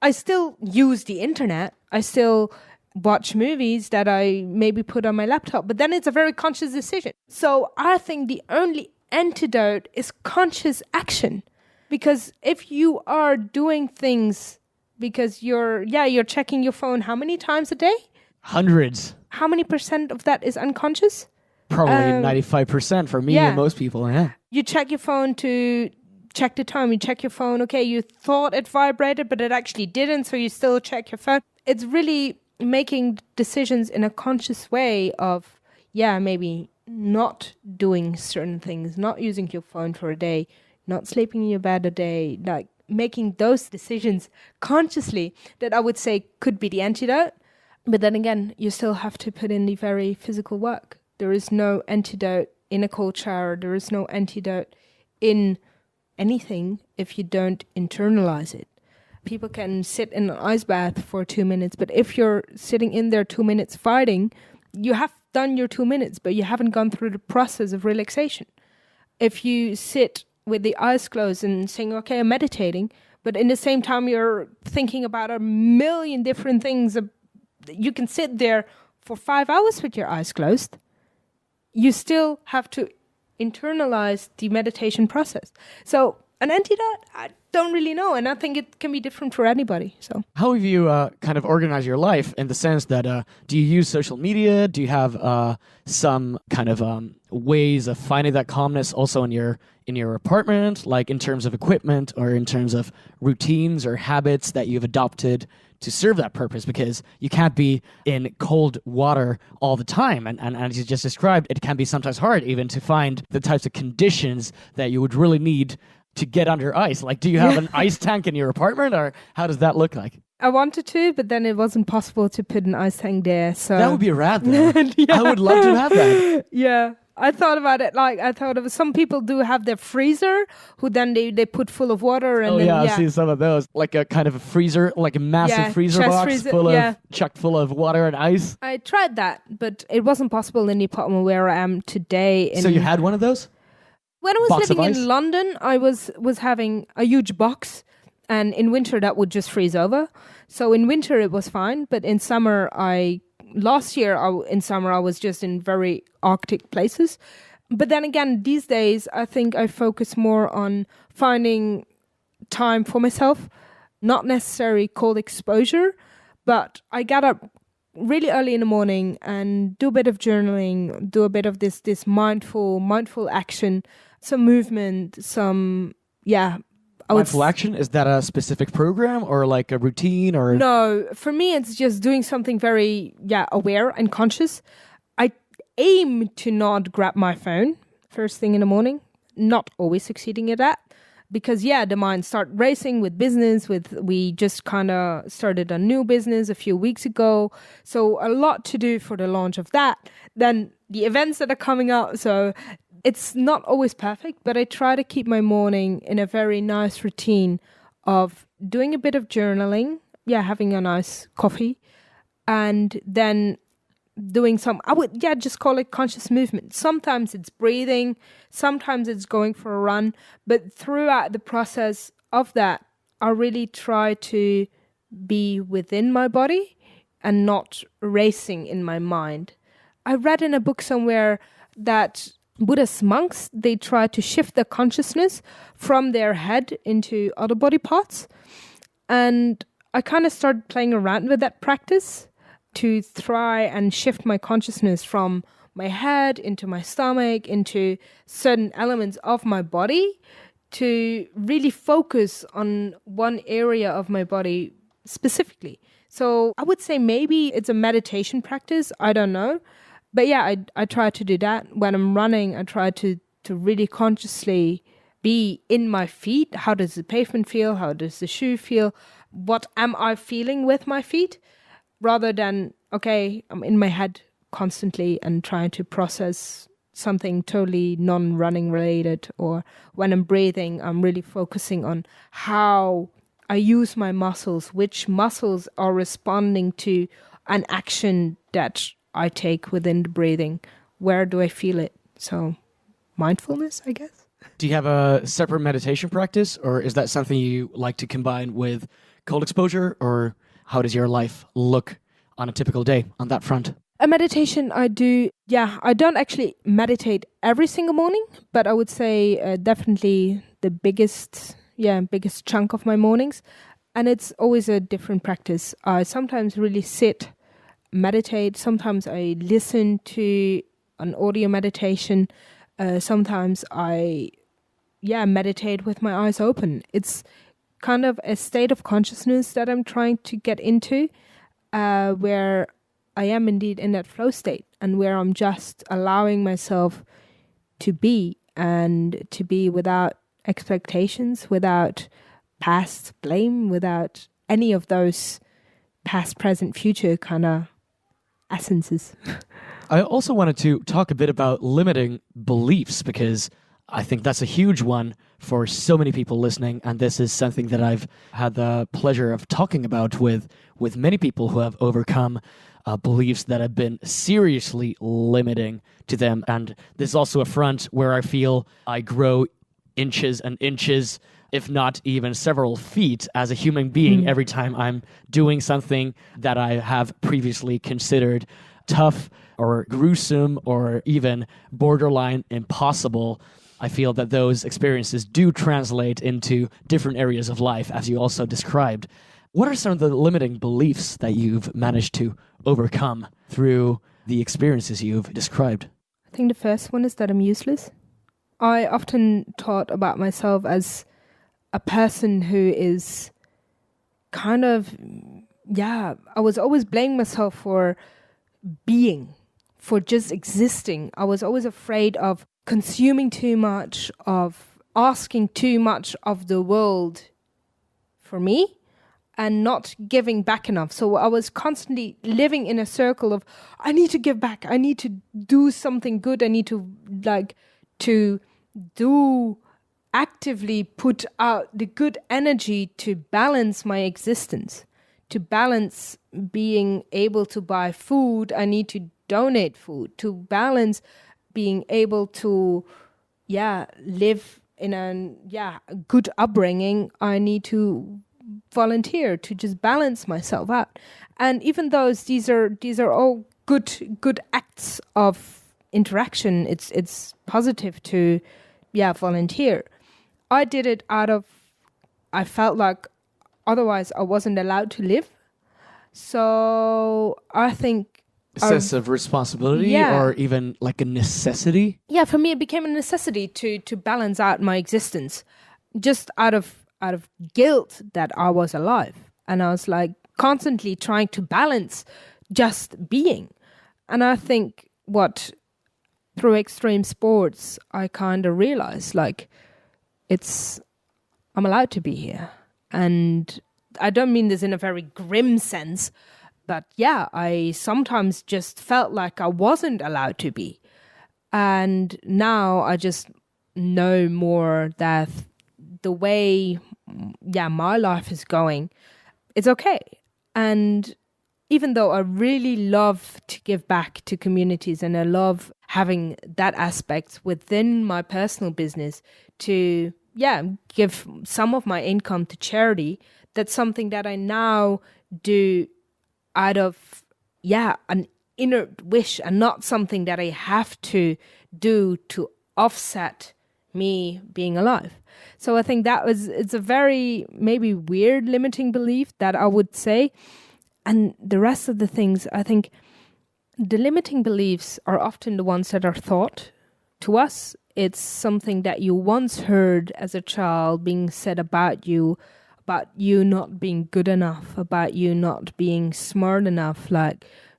I still use the internet. I still watch movies that I maybe put on my laptop, but then it's a very conscious decision. So I think the only antidote is conscious action. Because if you are doing things because you're checking your phone how many times a day? Hundreds. How many % of that is unconscious? Probably 95% for me and most people, yeah. You check your phone to check the time. You check your phone. Okay, you thought it vibrated, but it actually didn't, so you still check your phone. It's really making decisions in a conscious way of, maybe not doing certain things, not using your phone for a day, not sleeping in your bed a day, like making those decisions consciously that I would say could be the antidote. But then again, you still have to put in the very physical work. There is no antidote in a cold shower. There is no antidote in anything if you don't internalize it. People can sit in an ice bath for 2 minutes, but if you're sitting in there 2 minutes fighting, you have done your 2 minutes, but you haven't gone through the process of relaxation. If you sit with the eyes closed and saying, okay, I'm meditating, but in the same time you're thinking about a million different things, you can sit there for 5 hours with your eyes closed. You still have to internalize the meditation process. So an antidote, I don't really know, and I think it can be different for anybody. So how have you kind of organized your life in the sense that do you use social media? Do you have some kind of ways of finding that calmness also in your apartment, like in terms of equipment or in terms of routines or habits that you've adopted to serve that purpose? Because you can't be in cold water all the time. And as you just described, it can be sometimes hard even to find the types of conditions that you would really need to get under ice. Like, do you have an ice tank in your apartment, or how does that look like? I wanted to, but then it wasn't possible to put an ice tank there. So that would be rad, though. I would love to have that. Yeah. I thought about it, some people do have their freezer, who then they put full of water. And I've seen some of those. Like a kind of a freezer, like a massive freezer box chocked full of water and ice. I tried that, but it wasn't possible in the apartment where I am today. So you had one of those? When I was living in London, I was having a huge box, and in winter that would just freeze over. So in winter it was fine, but in summer last year in summer I was just in very Arctic places. But then again, these days I think I focus more on finding time for myself, not necessarily cold exposure, but I get up really early in the morning and do a bit of journaling, do a bit of this mindful action, some movement, Mindful action, is that a specific program or like a routine or? No, for me it's just doing something very aware and conscious. I aim to not grab my phone first thing in the morning, not always succeeding at that, because the mind start racing with business. We just kind of started a new business a few weeks ago, so a lot to do for the launch of that. Then the events that are coming up, so it's not always perfect, but I try to keep my morning in a very nice routine of doing a bit of journaling, having a nice coffee, and then doing some, I would just call it conscious movement. Sometimes it's breathing, sometimes it's going for a run, but throughout the process of that, I really try to be within my body and not racing in my mind. I read in a book somewhere that Buddhist monks, they try to shift their consciousness from their head into other body parts. And I kind of started playing around with that practice to try and shift my consciousness from my head into my stomach, into certain elements of my body, to really focus on one area of my body specifically. So I would say maybe it's a meditation practice, I don't know. But I try to do that. When I'm running, I try to really consciously be in my feet. How does the pavement feel? How does the shoe feel? What am I feeling with my feet? Rather than, okay, I'm in my head constantly and trying to process something totally non-running related. Or when I'm breathing, I'm really focusing on how I use my muscles, which muscles are responding to an action that I take within the breathing. Where do I feel it? So mindfulness, I guess. Do you have a separate meditation practice, or is that something you like to combine with cold exposure, or how does your life look on a typical day on that front? A meditation I do, I don't actually meditate every single morning, but I would say definitely the biggest chunk of my mornings. And it's always a different practice. I sometimes really sit, meditate. Sometimes I listen to an audio meditation. Sometimes I, meditate with my eyes open. It's kind of a state of consciousness that I'm trying to get into, where I am indeed in that flow state and where I'm just allowing myself to be, and to be without expectations, without past blame, without any of those past, present, future kind of essences. I also wanted to talk a bit about limiting beliefs, because I think that's a huge one for so many people listening, and this is something that I've had the pleasure of talking about with many people who have overcome beliefs that have been seriously limiting to them. And this is also a front where I feel I grow inches and inches, if not even several feet, as a human being every time I'm doing something that I have previously considered tough or gruesome or even borderline impossible. I feel that those experiences do translate into different areas of life, as you also described. What are some of the limiting beliefs that you've managed to overcome through the experiences you've described? I think the first one is that I'm useless. I often thought about myself as a person who is kind of, I was always blaming myself for being, for just existing. I was always afraid of consuming too much, of asking too much of the world for me, and not giving back enough. So I was constantly living in a circle of, I need to give back. I need to do something good. I need to actively put out the good energy to balance my existence, to balance being able to buy food. I need to donate food, to balance being able to, live in a good upbringing. I need to volunteer to just balance myself out. And even though these are all good acts of interaction, it's positive to volunteer. I did it I felt like otherwise I wasn't allowed to live. So I think a sense of responsibility, or even like a necessity. Yeah, for me it became a necessity to balance out my existence, just out of guilt that I was alive. And I was like constantly trying to balance just being. And I think through extreme sports, I kind of realized I'm allowed to be here. And I don't mean this in a very grim sense, but I sometimes just felt like I wasn't allowed to be. And now I just know more that the way, my life is going, it's okay. And even though I really love to give back to communities, and I love having that aspect within my personal business to, give some of my income to charity, that's something that I now do out of, an inner wish, and not something that I have to do to offset me being alive. So I think it's a very maybe weird limiting belief that I would say. And the rest of the things, I think the limiting beliefs are often the ones that are thought to us. It's something that you once heard as a child being said about you not being good enough, about you not being smart enough.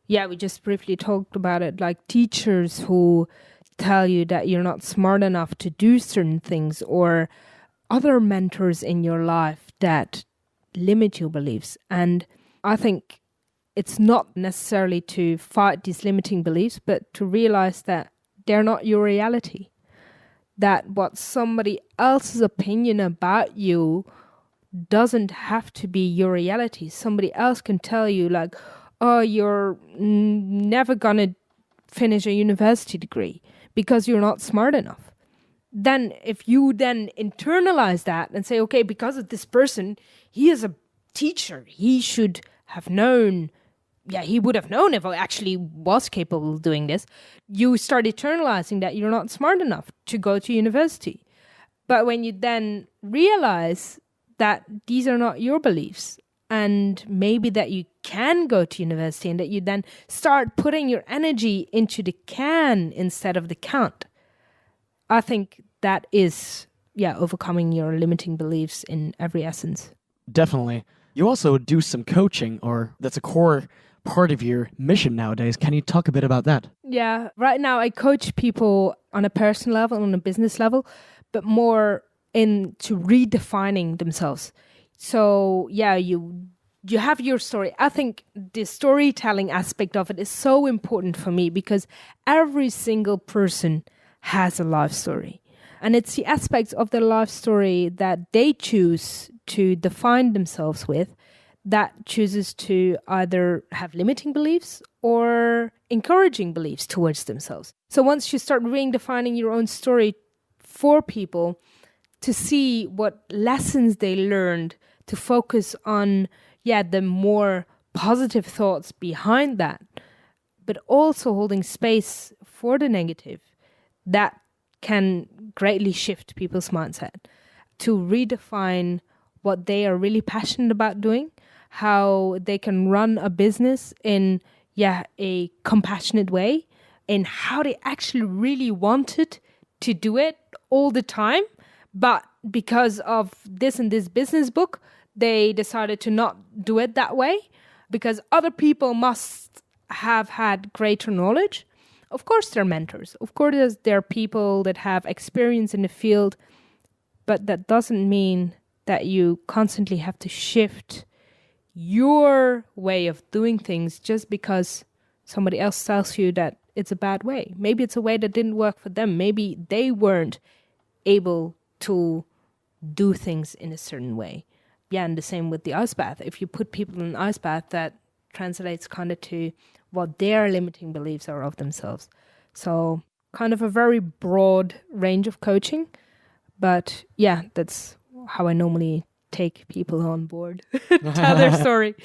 We just briefly talked about it, like teachers who tell you that you're not smart enough to do certain things, or other mentors in your life that limit your beliefs. And I think it's not necessarily to fight these limiting beliefs, but to realize that they're not your reality. That what somebody else's opinion about you doesn't have to be your reality. Somebody else can tell you you're never gonna finish a university degree because you're not smart enough. Then if you then internalize that and say, okay, because of this person, he is a teacher, he should have known, yeah, he would have known if I actually was capable of doing this. You start internalizing that you're not smart enough to go to university. But when you then realize that these are not your beliefs, and maybe that you can go to university, and that you then start putting your energy into the can instead of the can't, I think that is, overcoming your limiting beliefs in every essence. Definitely. You also do some coaching, or that's a core part of your mission nowadays. Can you talk a bit about that? Yeah, right now I coach people on a personal level, on a business level, but more into redefining themselves. So yeah, you have your story. I think the storytelling aspect of it is so important for me, because every single person has a life story. And it's the aspects of their life story that they choose to define themselves with that chooses to either have limiting beliefs or encouraging beliefs towards themselves. So once you start redefining your own story for people to see what lessons they learned, to focus on, the more positive thoughts behind that, but also holding space for the negative, that can greatly shift people's mindset to redefine what they are really passionate about doing, how they can run a business in a compassionate way, and how they actually really wanted to do it all the time, but because of this and this business book, they decided to not do it that way, because other people must have had greater knowledge. Of course, they're mentors. Of course, they're people that have experience in the field, but that doesn't mean that you constantly have to shift your way of doing things just because somebody else tells you that it's a bad way. Maybe it's a way that didn't work for them. Maybe they weren't able to do things in a certain way. Yeah, and the same with the ice bath. If you put people in an ice bath, that translates kind of to what their limiting beliefs are of themselves. So kind of a very broad range of coaching. But yeah, that's how I normally take people on board, tell their story.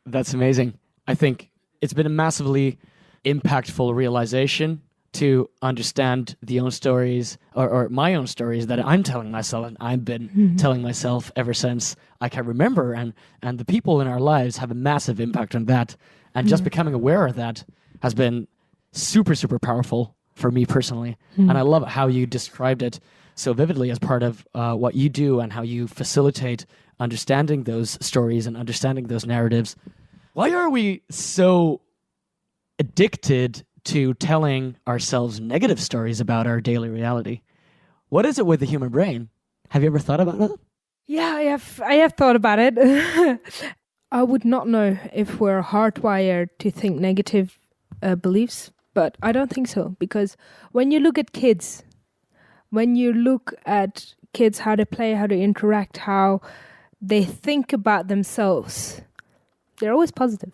That's amazing. I think it's been a massively impactful realization to understand the own stories or my own stories that I'm telling myself, and I've been telling myself ever since I can remember. And the people in our lives have a massive impact on that. And just becoming aware of that has been super, super powerful for me personally. And I love how you described it so vividly as part of what you do and how you facilitate understanding those stories and understanding those narratives. Why are we so addicted to telling ourselves negative stories about our daily reality? What is it with the human brain? Have you ever thought about that? Yeah, I have thought about it. I would not know if we're hardwired to think negative beliefs, but I don't think so. Because when you look at kids, how they play, how they interact, how they think about themselves, they're always positive.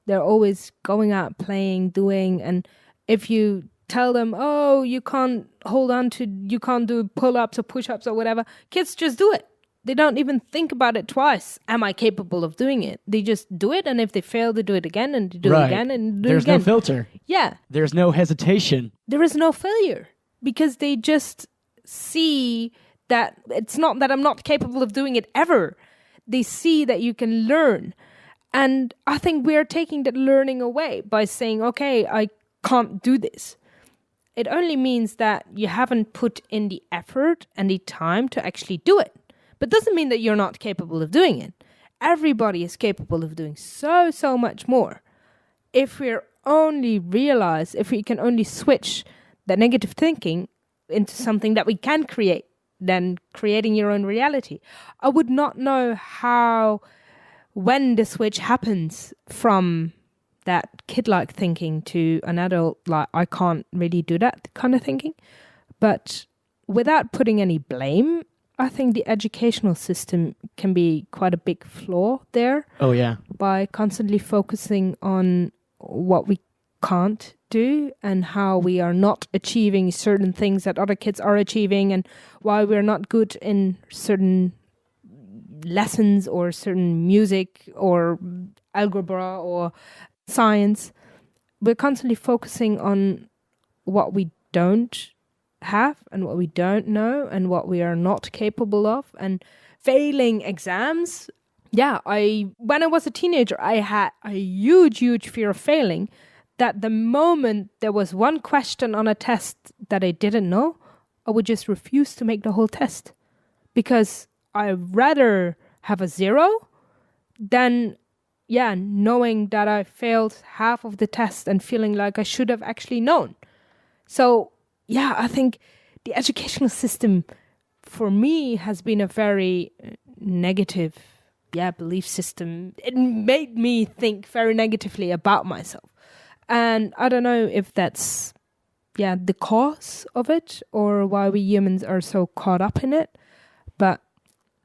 They're always going out, playing, doing. And if you tell them, oh, you can't do pull-ups or push-ups or whatever, kids just do it. They don't even think about it twice. Am I capable of doing it? They just do it. And if they fail, they do it again and they do it again and do it again. There's no filter. Yeah. There's no hesitation. There is no failure because they just see that it's not that I'm not capable of doing it ever. They see that you can learn. And I think we're taking that learning away by saying, okay, I can't do this. It only means that you haven't put in the effort and the time to actually do it. But doesn't mean that you're not capable of doing it. Everybody is capable of doing so much more. If we can only switch that negative thinking into something that we can create, then creating your own reality. I would not know when the switch happens from that kid-like thinking to an adult, like, I can't really do that kind of thinking. But without putting any blame, I think the educational system can be quite a big flaw there. Oh, yeah. By constantly focusing on what we can't do and how we are not achieving certain things that other kids are achieving and why we're not good in certain lessons or certain music or algebra or science. We're constantly focusing on what we don't have and what we don't know and what we are not capable of, and failing exams. Yeah, when I was a teenager, I had a huge fear of failing, that the moment there was one question on a test that I didn't know, I would just refuse to make the whole test, because I'd rather have a 0 than knowing that I failed half of the test and feeling like I should have actually known. So, I think the educational system for me has been a very negative, belief system. It made me think very negatively about myself. And I don't know if that's, the cause of it or why we humans are so caught up in it. But,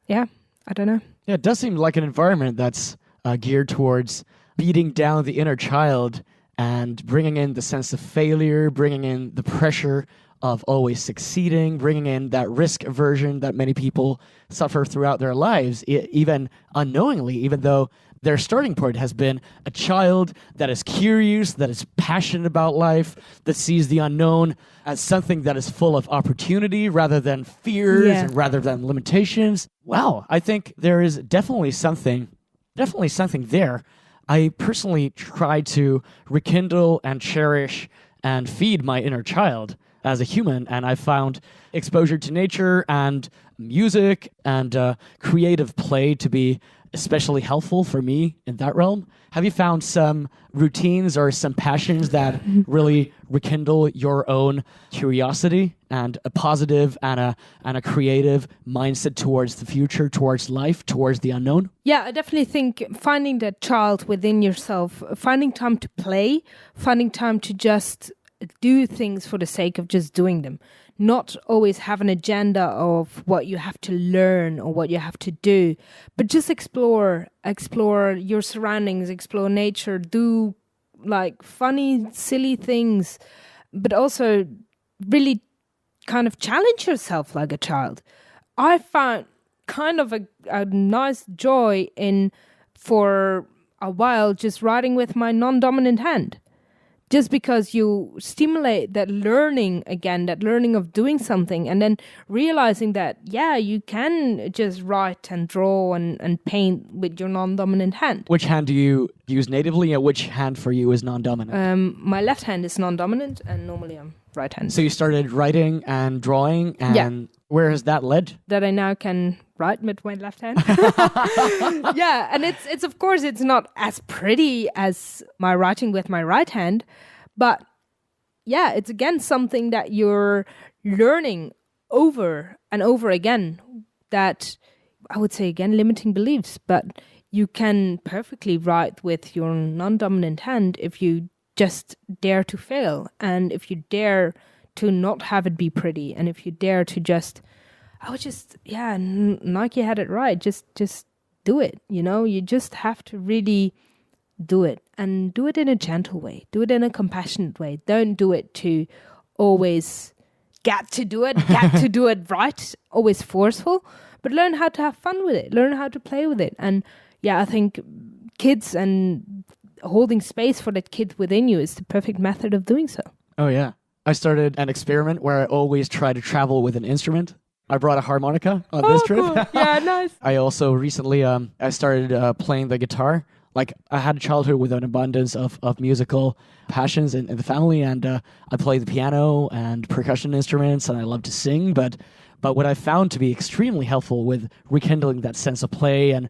I don't know. Yeah, it does seem like an environment that's geared towards beating down the inner child and bringing in the sense of failure, bringing in the pressure of always succeeding, bringing in that risk aversion that many people suffer throughout their lives, even unknowingly, even though their starting point has been a child that is curious, that is passionate about life, that sees the unknown as something that is full of opportunity rather than fears and rather than limitations. Wow, I think there is definitely something there. I personally try to rekindle and cherish and feed my inner child as a human, and I found exposure to nature and music and creative play to be especially helpful for me in that realm. Have you found some routines or some passions that really rekindle your own curiosity and a positive and a creative mindset towards the future, towards life, towards the unknown? Yeah, I definitely think finding that child within yourself, finding time to play, finding time to just do things for the sake of just doing them. Not always have an agenda of what you have to learn or what you have to do, but just explore your surroundings, explore nature, do like funny, silly things, but also really kind of challenge yourself like a child. I found kind of a nice joy in, for a while, just writing with my non-dominant hand. Just because you stimulate that learning again, that learning of doing something, and then realizing that, you can just write and draw and paint with your non-dominant hand. Which hand do you use natively, and which hand for you is non-dominant? My left hand is non-dominant, and normally I'm right-handed. So you started writing and drawing, and where has that led? That I now can write with my left hand. And it's of course it's not as pretty as my writing with my right hand, but it's again something that you're learning over and over again, that I would say again limiting beliefs, but you can perfectly write with your non-dominant hand if you just dare to fail, and if you dare to not have it be pretty, and if you dare to just Nike had it right. Just do it. You just have to really do it, and do it in a gentle way. Do it in a compassionate way. Don't do it to always get to do it right, always forceful, but learn how to have fun with it. Learn how to play with it. And I think kids and holding space for that kid within you is the perfect method of doing so. Oh, yeah. I started an experiment where I always try to travel with an instrument. I brought a harmonica on this trip. Cool. Yeah, nice. I also recently I started playing the guitar. Like, I had a childhood with an abundance of musical passions in the family, and I play the piano and percussion instruments, and I love to sing, but what I found to be extremely helpful with rekindling that sense of play and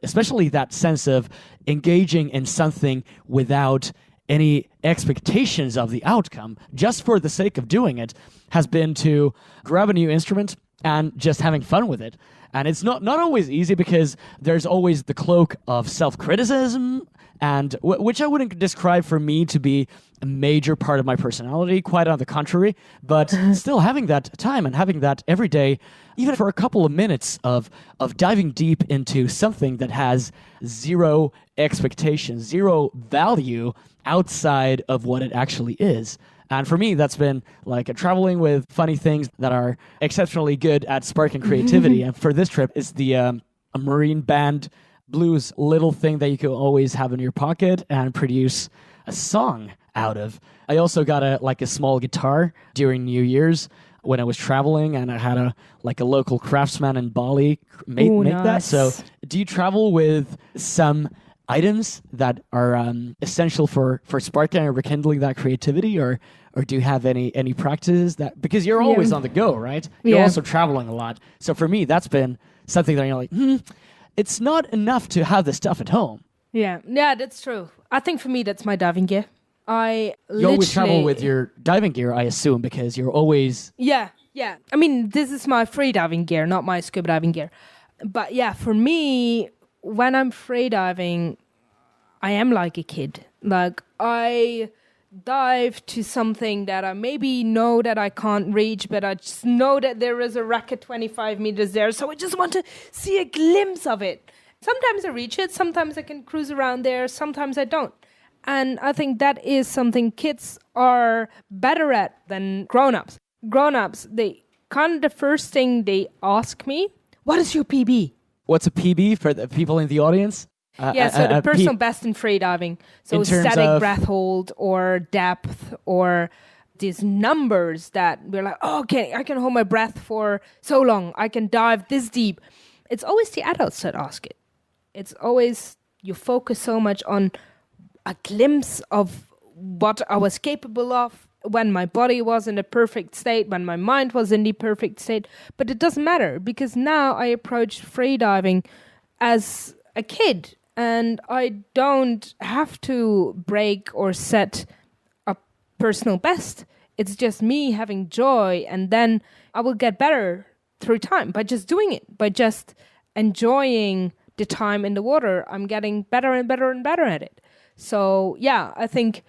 especially that sense of engaging in something without any expectations of the outcome, just for the sake of doing it, has been to grab a new instrument and just having fun with it. And it's not always easy, because there's always the cloak of self-criticism, and which I wouldn't describe for me to be a major part of my personality, quite on the contrary, but still having that time and having that every day, even for a couple of minutes of diving deep into something that has zero expectations, zero value outside of what it actually is. And for me, that's been like traveling with funny things that are exceptionally good at sparking creativity. And for this trip, it's the a marine band blues little thing that you could always have in your pocket and produce a song out of. I also got a small guitar during New Year's when I was traveling, and I had a local craftsman in Bali make nice. that. So do you travel with some items that are essential for sparking or rekindling that creativity, or do you have any practices that, because you're always on the go, right? You're also traveling a lot. So for me, that's been something that you're like, it's not enough to have the stuff at home. Yeah, that's true. I think for me, that's my diving gear. You always travel with your diving gear, I assume, because you're always... Yeah. I mean, this is my free diving gear, not my scuba diving gear. But yeah, for me, when I'm free diving, I am like a kid. Like, I dive to something that I maybe know that I can't reach, but I just know that there is a wreck at 25 meters there, so I just want to see a glimpse of it. Sometimes I reach it, sometimes I can cruise around there, sometimes I don't. And I think that is something kids are better at than grown-ups. Grown-ups, they kind of the first thing they ask me, what is your PB? What's a PB for the people in the audience? So the personal best in free diving. So static breath hold or depth or these numbers that we're like, okay, I can hold my breath for so long. I can dive this deep. It's always the adults that ask it. It's always, you focus so much on a glimpse of what I was capable of when my body was in the perfect state, when my mind was in the perfect state. But it doesn't matter, because now I approach freediving as a kid, and I don't have to break or set a personal best. It's just me having joy, and then I will get better through time by just doing it, by just enjoying the time in the water. I'm getting better and better and better at it. So yeah, I think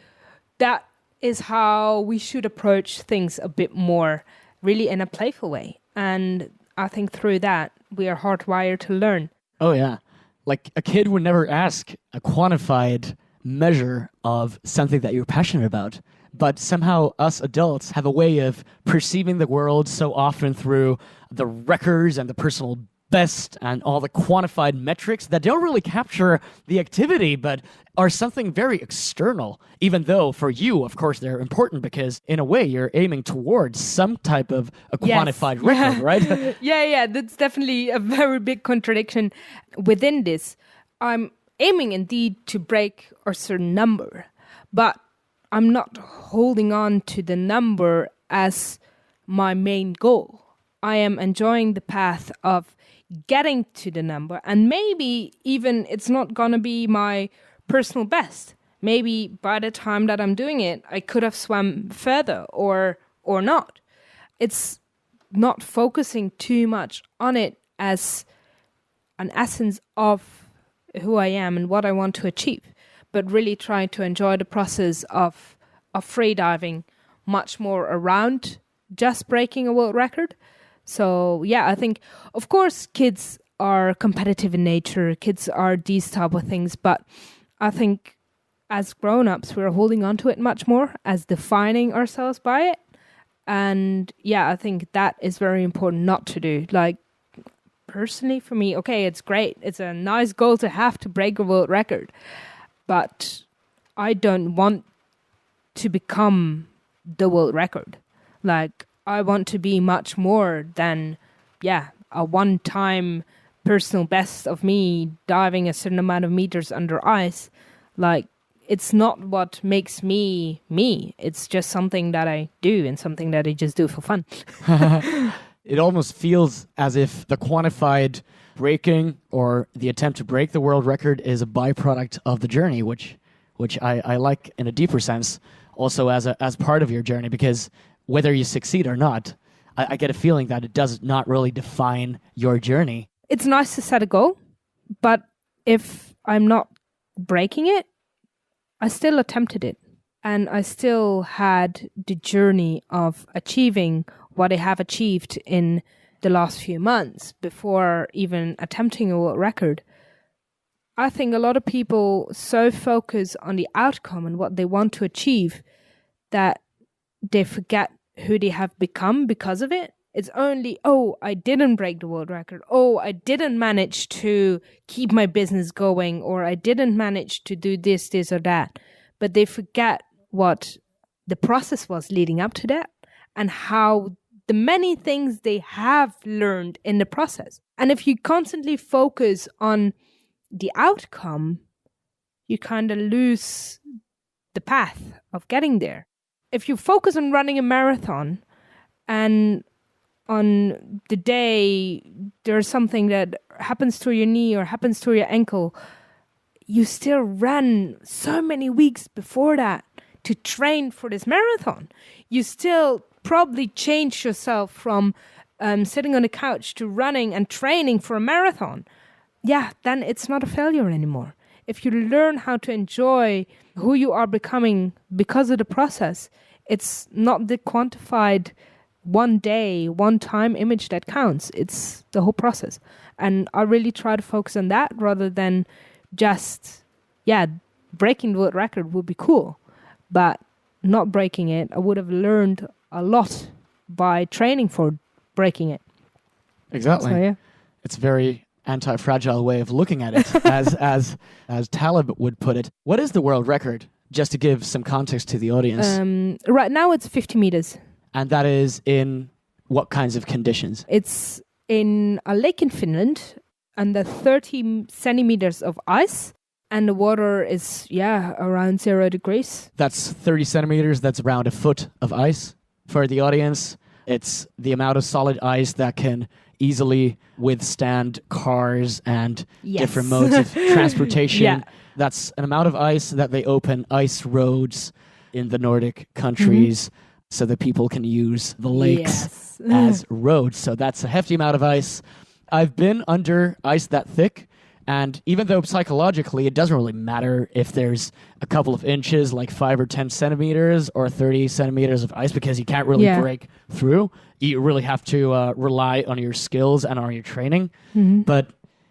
that is how we should approach things a bit more, really in a playful way. And I think through that, we are hardwired to learn. Oh yeah. Like a kid would never ask a quantified measure of something that you're passionate about. But somehow us adults have a way of perceiving the world so often through the records and the personal best and all the quantified metrics that don't really capture the activity, but are something very external, even though for you, of course, they're important because in a way you're aiming towards some type of a quantified record, right? Yeah, that's definitely a very big contradiction within this. I'm aiming indeed to break a certain number, but I'm not holding on to the number as my main goal. I am enjoying the path of getting to the number, and maybe even it's not going to be my personal best. Maybe by the time that I'm doing it, I could have swum further or not. It's not focusing too much on it as an essence of who I am and what I want to achieve, but really trying to enjoy the process of freediving much more around just breaking a world record. So yeah, I think, of course, kids are competitive in nature. Kids are these type of things. But I think as grown-ups, we're holding on to it much more as defining ourselves by it. And yeah, I think that is very important not to do. Like, personally for me, okay, it's great. It's a nice goal to have to break a world record. But I don't want to become the world record. Like, I want to be much more than, a one-time personal best of me diving a certain amount of meters under ice. Like, it's not what makes me me. It's just something that I do and something that I just do for fun. It almost feels as if the quantified breaking or the attempt to break the world record is a byproduct of the journey, which I like in a deeper sense, also as part of your journey, because whether you succeed or not, I get a feeling that it does not really define your journey. It's nice to set a goal, but if I'm not breaking it, I still attempted it. And I still had the journey of achieving what I have achieved in the last few months before even attempting a world record. I think a lot of people so focus on the outcome and what they want to achieve that they forget who they have become because of it. It's only, oh, I didn't break the world record. Oh, I didn't manage to keep my business going, or I didn't manage to do this, this, or that. But they forget what the process was leading up to that and how the many things they have learned in the process. And if you constantly focus on the outcome, you kind of lose the path of getting there. If you focus on running a marathon and on the day there's something that happens to your knee or happens to your ankle, you still ran so many weeks before that to train for this marathon. You still probably change yourself from sitting on the couch to running and training for a marathon. Yeah, then it's not a failure anymore. If you learn how to enjoy who you are becoming because of the process, it's not the quantified one day, one time image that counts. It's the whole process. And I really try to focus on that rather than just, breaking the world record would be cool. But not breaking it, I would have learned a lot by training for breaking it. Exactly. So, yeah. It's a very anti-fragile way of looking at it, as Talib would put it. What is the world record? Just to give some context to the audience. Right now it's 50 meters. And that is in what kinds of conditions? It's in a lake in Finland, under 30 centimeters of ice. And the water is, around 0 degrees. That's 30 centimeters. That's around a foot of ice. For the audience, it's the amount of solid ice that can easily withstand cars and different modes of transportation. Yeah. That's an amount of ice that they open ice roads in the Nordic countries so that people can use the lakes as roads. So that's a hefty amount of ice. I've been under ice that thick. And even though psychologically it doesn't really matter if there's a couple of inches, like 5 or 10 centimeters or 30 centimeters of ice, because you can't really break through. You really have to rely on your skills and on your training. But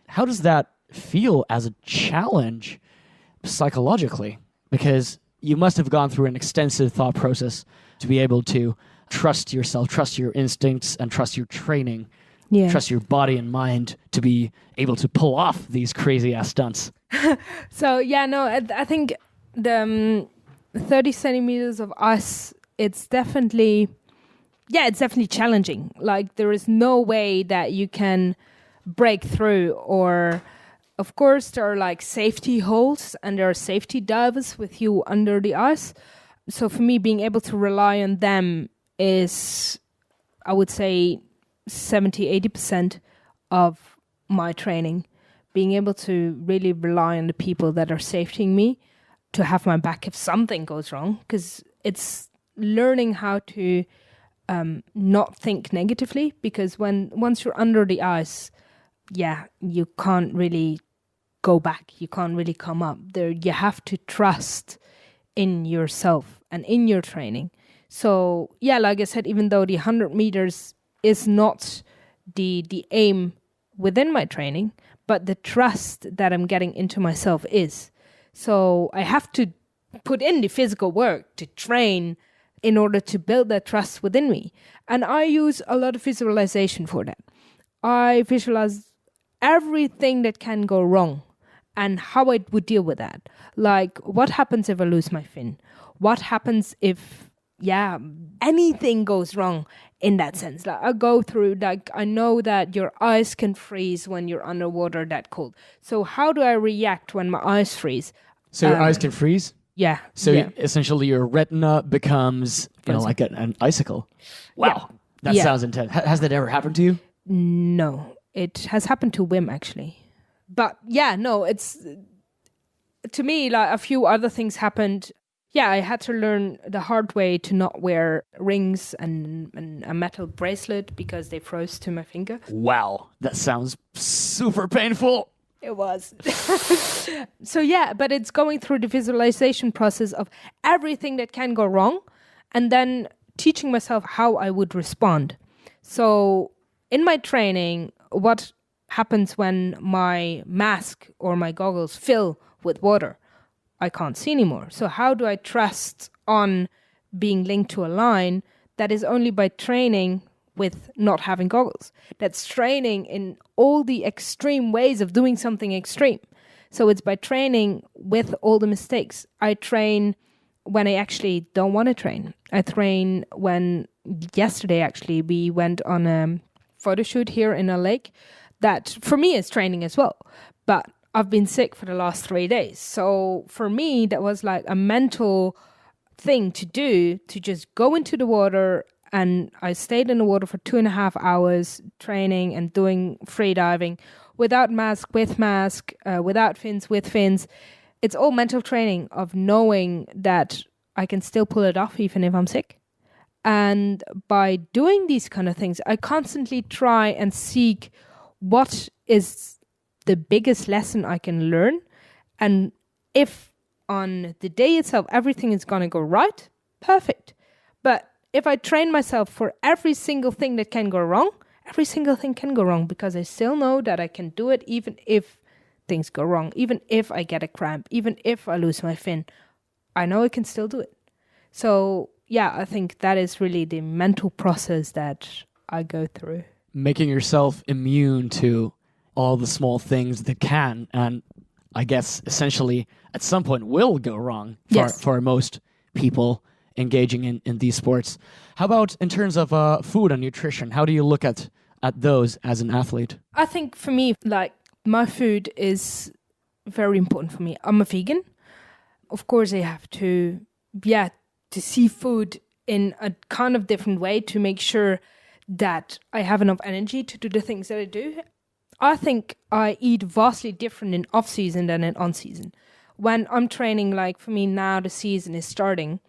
how does that feel as a challenge psychologically? Because you must have gone through an extensive thought process to be able to trust yourself, trust your instincts, and trust your training. Trust your body and mind to be able to pull off these crazy ass stunts. So I think the 30 centimeters of ice, it's definitely challenging. Like there is no way that you can break through, or of course there are like safety holes and there are safety divers with you under the ice. So for me, being able to rely on them is, I would say, 70-80% of my training, being able to really rely on the people that are safetying me to have my back if something goes wrong, because it's learning how to not think negatively, because once you're under the ice, you can't really go back, you can't really come up there. You have to trust in yourself and in your training. So like I said, even though the 100 meters is not the aim within my training, but the trust that I'm getting into myself is. So I have to put in the physical work to train in order to build that trust within me. And I use a lot of visualization for that. I visualize everything that can go wrong and how I would deal with that. Like, what happens if I lose my fin? What happens if anything goes wrong in that sense? Like I go through, like I know that your eyes can freeze when you're underwater that cold. So how do I react when my eyes freeze? So your eyes can freeze? Yeah. So essentially your retina becomes, like an icicle. Wow. That sounds intense. Has that ever happened to you? No. It has happened to Wim, actually. But it's, to me, like a few other things happened. I had to learn the hard way to not wear rings and a metal bracelet because they froze to my finger. Wow, that sounds super painful. It was. So but it's going through the visualization process of everything that can go wrong and then teaching myself how I would respond. So in my training, what happens when my mask or my goggles fill with water? I can't see anymore. So how do I trust on being linked to a line? That is only by training with not having goggles. That's training in all the extreme ways of doing something extreme. So it's by training with all the mistakes. I train when I actually don't want to train. I train when yesterday actually we went on a photo shoot here in a lake that for me is training as well. But I've been sick for the last 3 days. So for me, that was like a mental thing to do, to just go into the water. And I stayed in the water for 2.5 hours training and doing free diving without mask, with mask, without fins, with fins. It's all mental training of knowing that I can still pull it off even if I'm sick. And by doing these kind of things, I constantly try and seek what is the biggest lesson I can learn. And if on the day itself everything is going to go right, perfect. But if I train myself for every single thing that can go wrong, every single thing can go wrong, because I still know that I can do it even if things go wrong, even if I get a cramp, even if I lose my fin, I know I can still do it. So yeah, I think that is really the mental process that I go through. Making yourself immune to all the small things that can, and I guess essentially at some point will go wrong for most people engaging in these sports. How about in terms of food and nutrition? How do you look at those as an athlete? I think for me, like, my food is very important for me. I'm a vegan. Of course, I have to see food in a kind of different way to make sure that I have enough energy to do the things that I do. I think I eat vastly different in off-season than in on-season. When I'm training, like for me now the season is starting,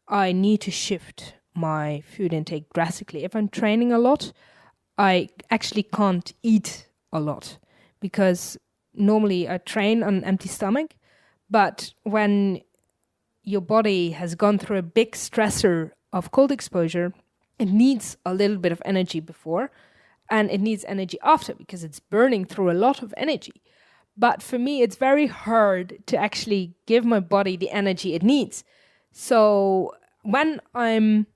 I need to shift my food intake drastically. If I'm training a lot, I actually can't eat a lot because normally I train on an empty stomach. But when your body has gone through a big stressor of cold exposure, it needs a little bit of energy before, and it needs energy after because it's burning through a lot of energy. But for me, it's very hard to actually give my body the energy it needs. So when I'm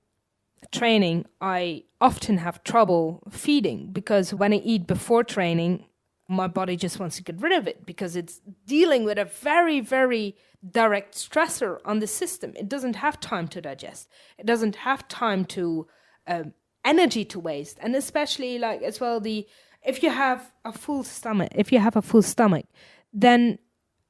training, I often have trouble feeding because when I eat before training, my body just wants to get rid of it because it's dealing with a very, very direct stressor on the system. It doesn't have time to digest. It doesn't have time to energy to waste. And especially like as well, if you have a full stomach, then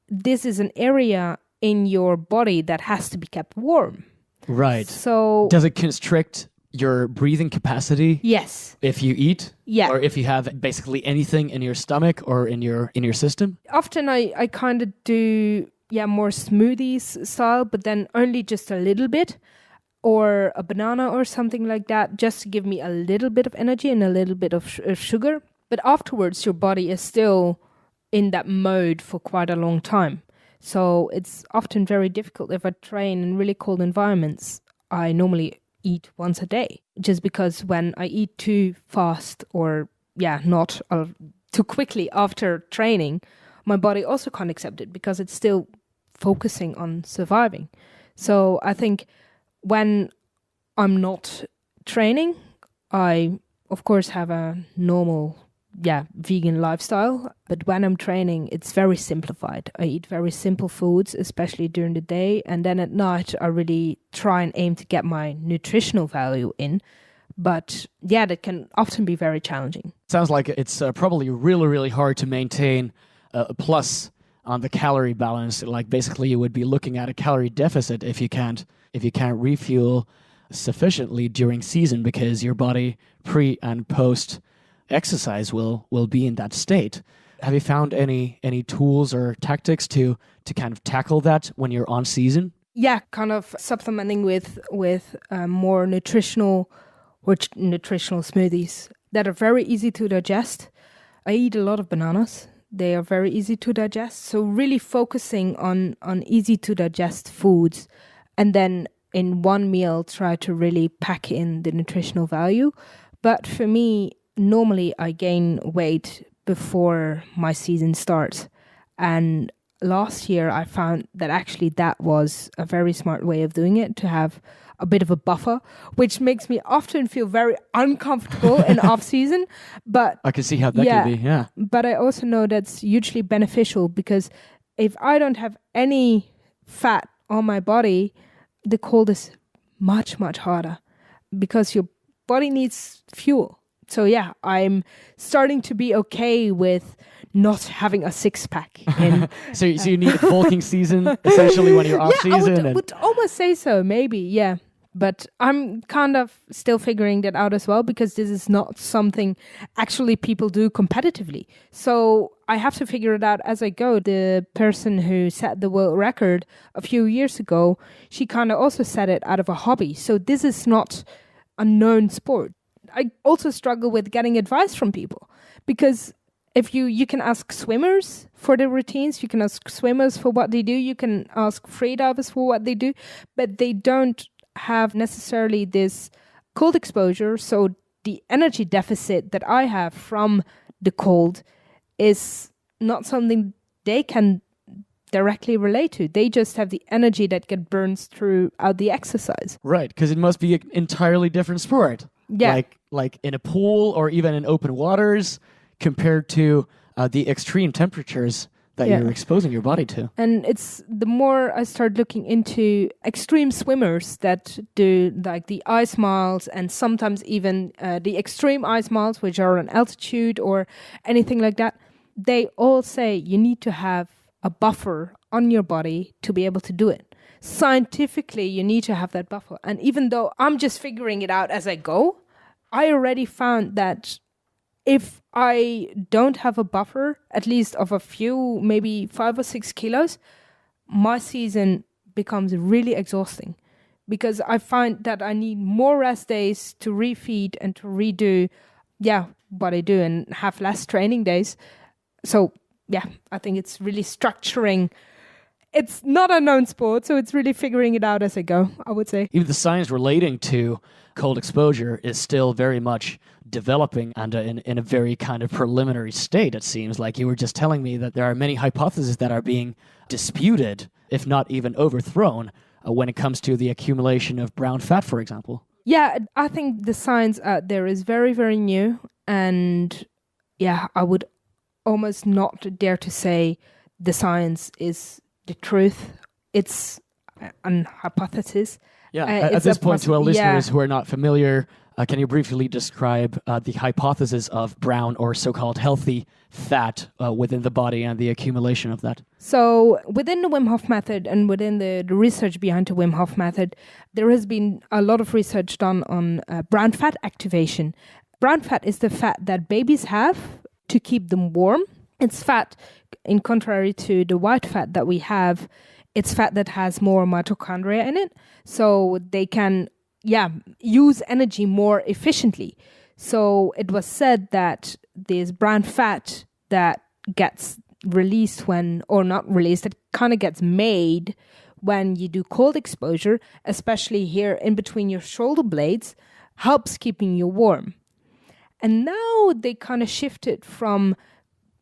this is an area in your body that has to be kept warm. Right. So does it constrict your breathing capacity? Yes. If you eat? Yeah. Or if you have basically anything in your stomach or in your system? Often I kind of do more smoothies style, but then only just a little bit, or a banana or something like that, just to give me a little bit of energy and a little bit of sugar. But afterwards, your body is still in that mode for quite a long time. So it's often very difficult. If I train in really cold environments, I normally eat once a day, just because when I eat too fast or not too quickly after training, my body also can't accept it because it's still focusing on surviving. So I think when I'm not training, I of course have a normal vegan lifestyle, but when I'm training, it's very simplified. I eat very simple foods, especially during the day, and then at night I really try and aim to get my nutritional value in. But that can often be very challenging. Sounds like it's probably really, really hard to maintain a plus on the calorie balance. Like basically you would be looking at a calorie deficit if you can't refuel sufficiently during season, because your body pre and post exercise will be in that state. Have you found any tools or tactics to kind of tackle that when you're on season? Yeah, kind of supplementing with more nutritional smoothies that are very easy to digest. I eat a lot of bananas. They are very easy to digest. So really focusing on easy to digest foods, and then in one meal try to really pack in the nutritional value. But for me, normally I gain weight before my season starts. And last year I found that actually that was a very smart way of doing it, to have a bit of a buffer, which makes me often feel very uncomfortable in off season. But I can see how that can be, yeah. But I also know that's hugely beneficial, because if I don't have any fat on my body, the cold is much, much harder, because your body needs fuel. So yeah, I'm starting to be okay with not having a six-pack. So you need a bulking season, essentially, when you're off season? I would almost say so, maybe, yeah. But I'm kind of still figuring that out as well, because this is not something actually people do competitively. So I have to figure it out as I go. The person who set the world record a few years ago, she kind of also set it out of a hobby. So this is not a known sport. I also struggle with getting advice from people, because if you can ask swimmers for their routines, you can ask swimmers for what they do, you can ask freedivers for what they do, but they don't have necessarily this cold exposure. So the energy deficit that I have from the cold is not something they can directly relate to. They just have the energy that gets burned throughout the exercise. Right, because it must be an entirely different sport. Yeah. Like in a pool or even in open waters, compared to the extreme temperatures that you're exposing your body to. And it's the more I start looking into extreme swimmers that do like the ice miles, and sometimes even the extreme ice miles, which are on altitude or anything like that, they all say you need to have a buffer on your body to be able to do it. Scientifically, you need to have that buffer. And even though I'm just figuring it out as I go, I already found that if I don't have a buffer, at least of a few, maybe 5 or 6 kilos, my season becomes really exhausting, because I find that I need more rest days to refeed and to redo, what I do, and have less training days. So, I think it's really structuring. It's not a known sport, so it's really figuring it out as I go, I would say. Even the science relating to cold exposure is still very much developing and in a very kind of preliminary state, it seems. Like you were just telling me that there are many hypotheses that are being disputed, if not even overthrown, when it comes to the accumulation of brown fat, for example. Yeah, I think the science out there is very, very new. And I would almost not dare to say the science is the truth. It's an hypothesis. Yeah, at this point, to our listeners who are not familiar, can you briefly describe the hypothesis of brown or so-called healthy fat within the body and the accumulation of that? So within the Wim Hof method and within the research behind the Wim Hof method, there has been a lot of research done on brown fat activation. Brown fat is the fat that babies have to keep them warm. It's fat, in contrary to the white fat that we have, it's fat that has more mitochondria in it. So they can, use energy more efficiently. So it was said that this brown fat that gets released that kind of gets made when you do cold exposure, especially here in between your shoulder blades, helps keeping you warm. And now they kind of shifted from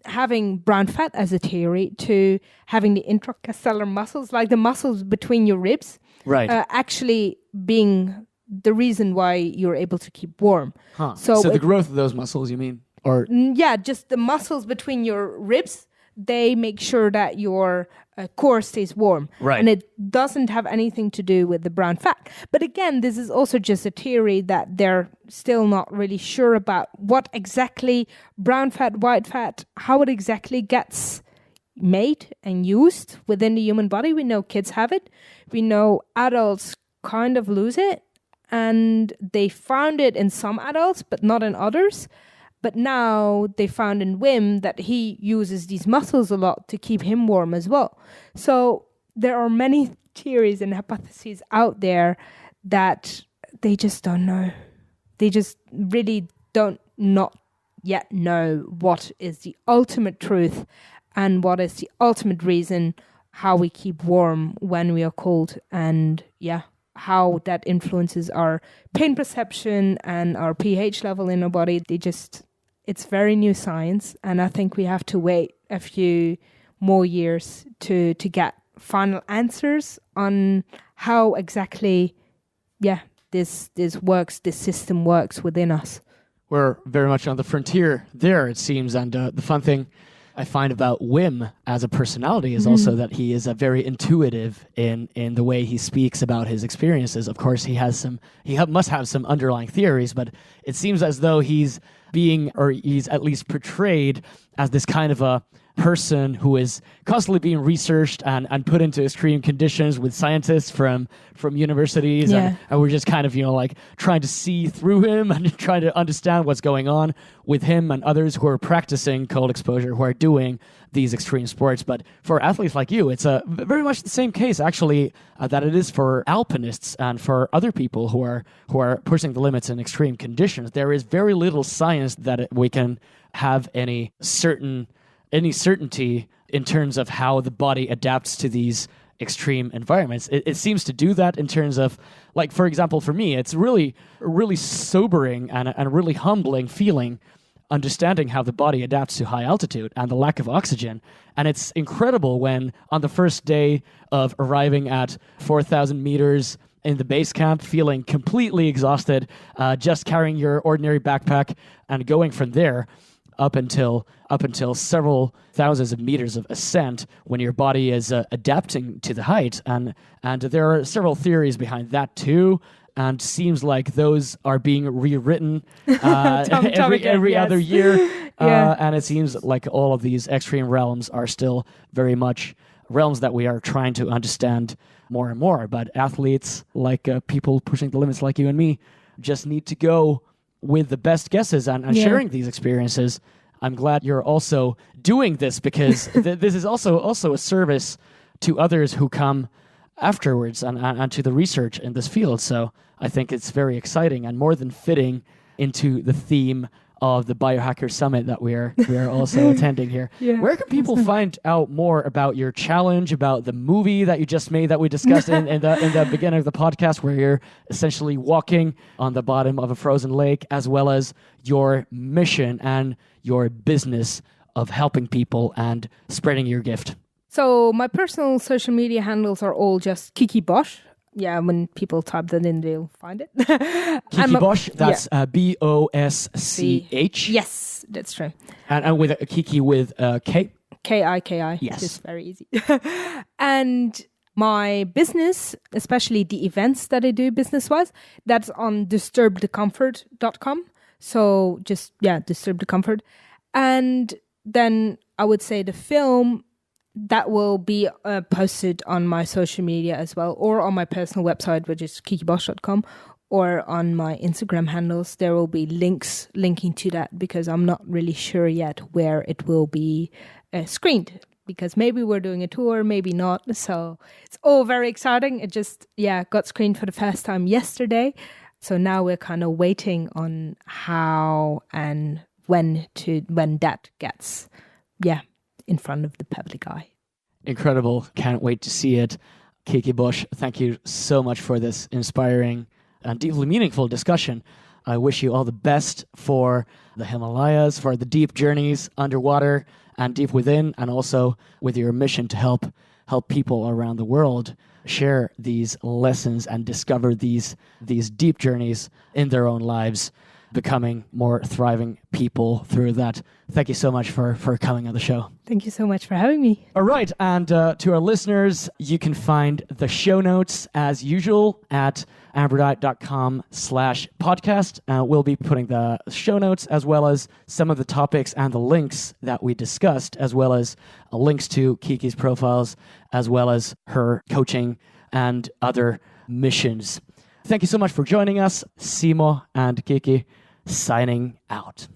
having brown fat as a theory to having the intracellular muscles, like the muscles between your ribs, right? Actually being the reason why you're able to keep warm. Huh. So the growth of those muscles, you mean? Or just the muscles between your ribs, they make sure that your core stays warm. Right. And it doesn't have anything to do with the brown fat. But again, this is also just a theory that they're still not really sure about what exactly brown fat, white fat, how it exactly gets made and used within the human body. We know kids have it. We know adults kind of lose it. And they found it in some adults, but not in others. But now they found in Wim that he uses these muscles a lot to keep him warm as well. So there are many theories and hypotheses out there that they just don't know. They just really don't not yet know what is the ultimate truth and what is the ultimate reason how we keep warm when we are cold, and how that influences our pain perception and our pH level in our body. It's very new science, and I think we have to wait a few more years to get final answers on how exactly, this system works within us. We're very much on the frontier there, it seems. And the fun thing I find about Wim as a personality is also that he is very intuitive in the way he speaks about his experiences. Of course, he must have some underlying theories, but it seems as though he's at least portrayed as this kind of a person who is constantly being researched and put into extreme conditions with scientists from universities, and we're just kind of trying to see through him and trying to understand what's going on with him and others who are practicing cold exposure, who are doing these extreme sports. But for athletes like you, it's very much the same case actually that it is for alpinists and for other people who are pushing the limits in extreme conditions. There is very little science that we can have any certainty in terms of how the body adapts to these extreme environments. It seems to do that in terms of, like, for example, for me, it's really, really sobering and a really humbling feeling understanding how the body adapts to high altitude and the lack of oxygen. And it's incredible when on the first day of arriving at 4,000 meters in the base camp, feeling completely exhausted, just carrying your ordinary backpack and going from there up until several thousands of meters of ascent when your body is adapting to the height. And there are several theories behind that too. And seems like those are being rewritten every other year. And it seems like all of these extreme realms are still very much realms that we are trying to understand more and more. But athletes, like people pushing the limits like you and me, just need to go with the best guesses and sharing these experiences. I'm glad you're also doing this because this is also a service to others who come afterwards and to the research in this field. So I think it's very exciting and more than fitting into the theme of the Biohacker Summit that we are also attending here. Where can people find out more about your challenge, about the movie that you just made that we discussed in the beginning of the podcast, where you're essentially walking on the bottom of a frozen lake, as well as your mission and your business of helping people and spreading your gift? So my personal social media handles are all just Kiki Bosch. Yeah, when people type that in, they'll find it. Kiki Bosch, that's Bosch. Yes, that's true. And with Kiki with K? K-I-K-I. Yes. Just very easy. And my business, especially the events that I do business-wise, that's on disturbthecomfort.com. So just, Disturb the Comfort. And then I would say the film, that will be posted on my social media as well, or on my personal website, which is kikibosch.com, or on my Instagram handles. There will be links linking to that, because I'm not really sure yet where it will be screened, because maybe we're doing a tour, maybe not. So it's all very exciting. It just, got screened for the first time yesterday. So now we're kind of waiting on how and when that gets, in front of the public eye. Incredible. Can't wait to see it. Kiki Bosch, thank you so much for this inspiring and deeply meaningful discussion. I wish you all the best for the Himalayas, for the deep journeys underwater and deep within, and also with your mission to help people around the world share these lessons and discover these deep journeys in their own lives, becoming more thriving people through that. Thank you so much for coming on the show. Thank you so much for having me. All right. And to our listeners, you can find the show notes as usual at ambronite.com/podcast. We'll be putting the show notes as well as some of the topics and the links that we discussed, as well as links to Kiki's profiles, as well as her coaching and other missions. Thank you so much for joining us. Simo and Kiki signing out.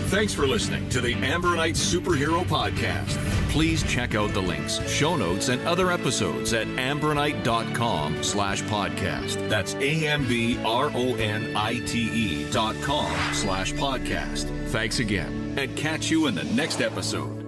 Thanks for listening to the Ambronite Superhero Podcast. Please check out the links, show notes, and other episodes at ambronite.com/podcast. That's AMBRONITE.com/podcast. Thanks again, and catch you in the next episode.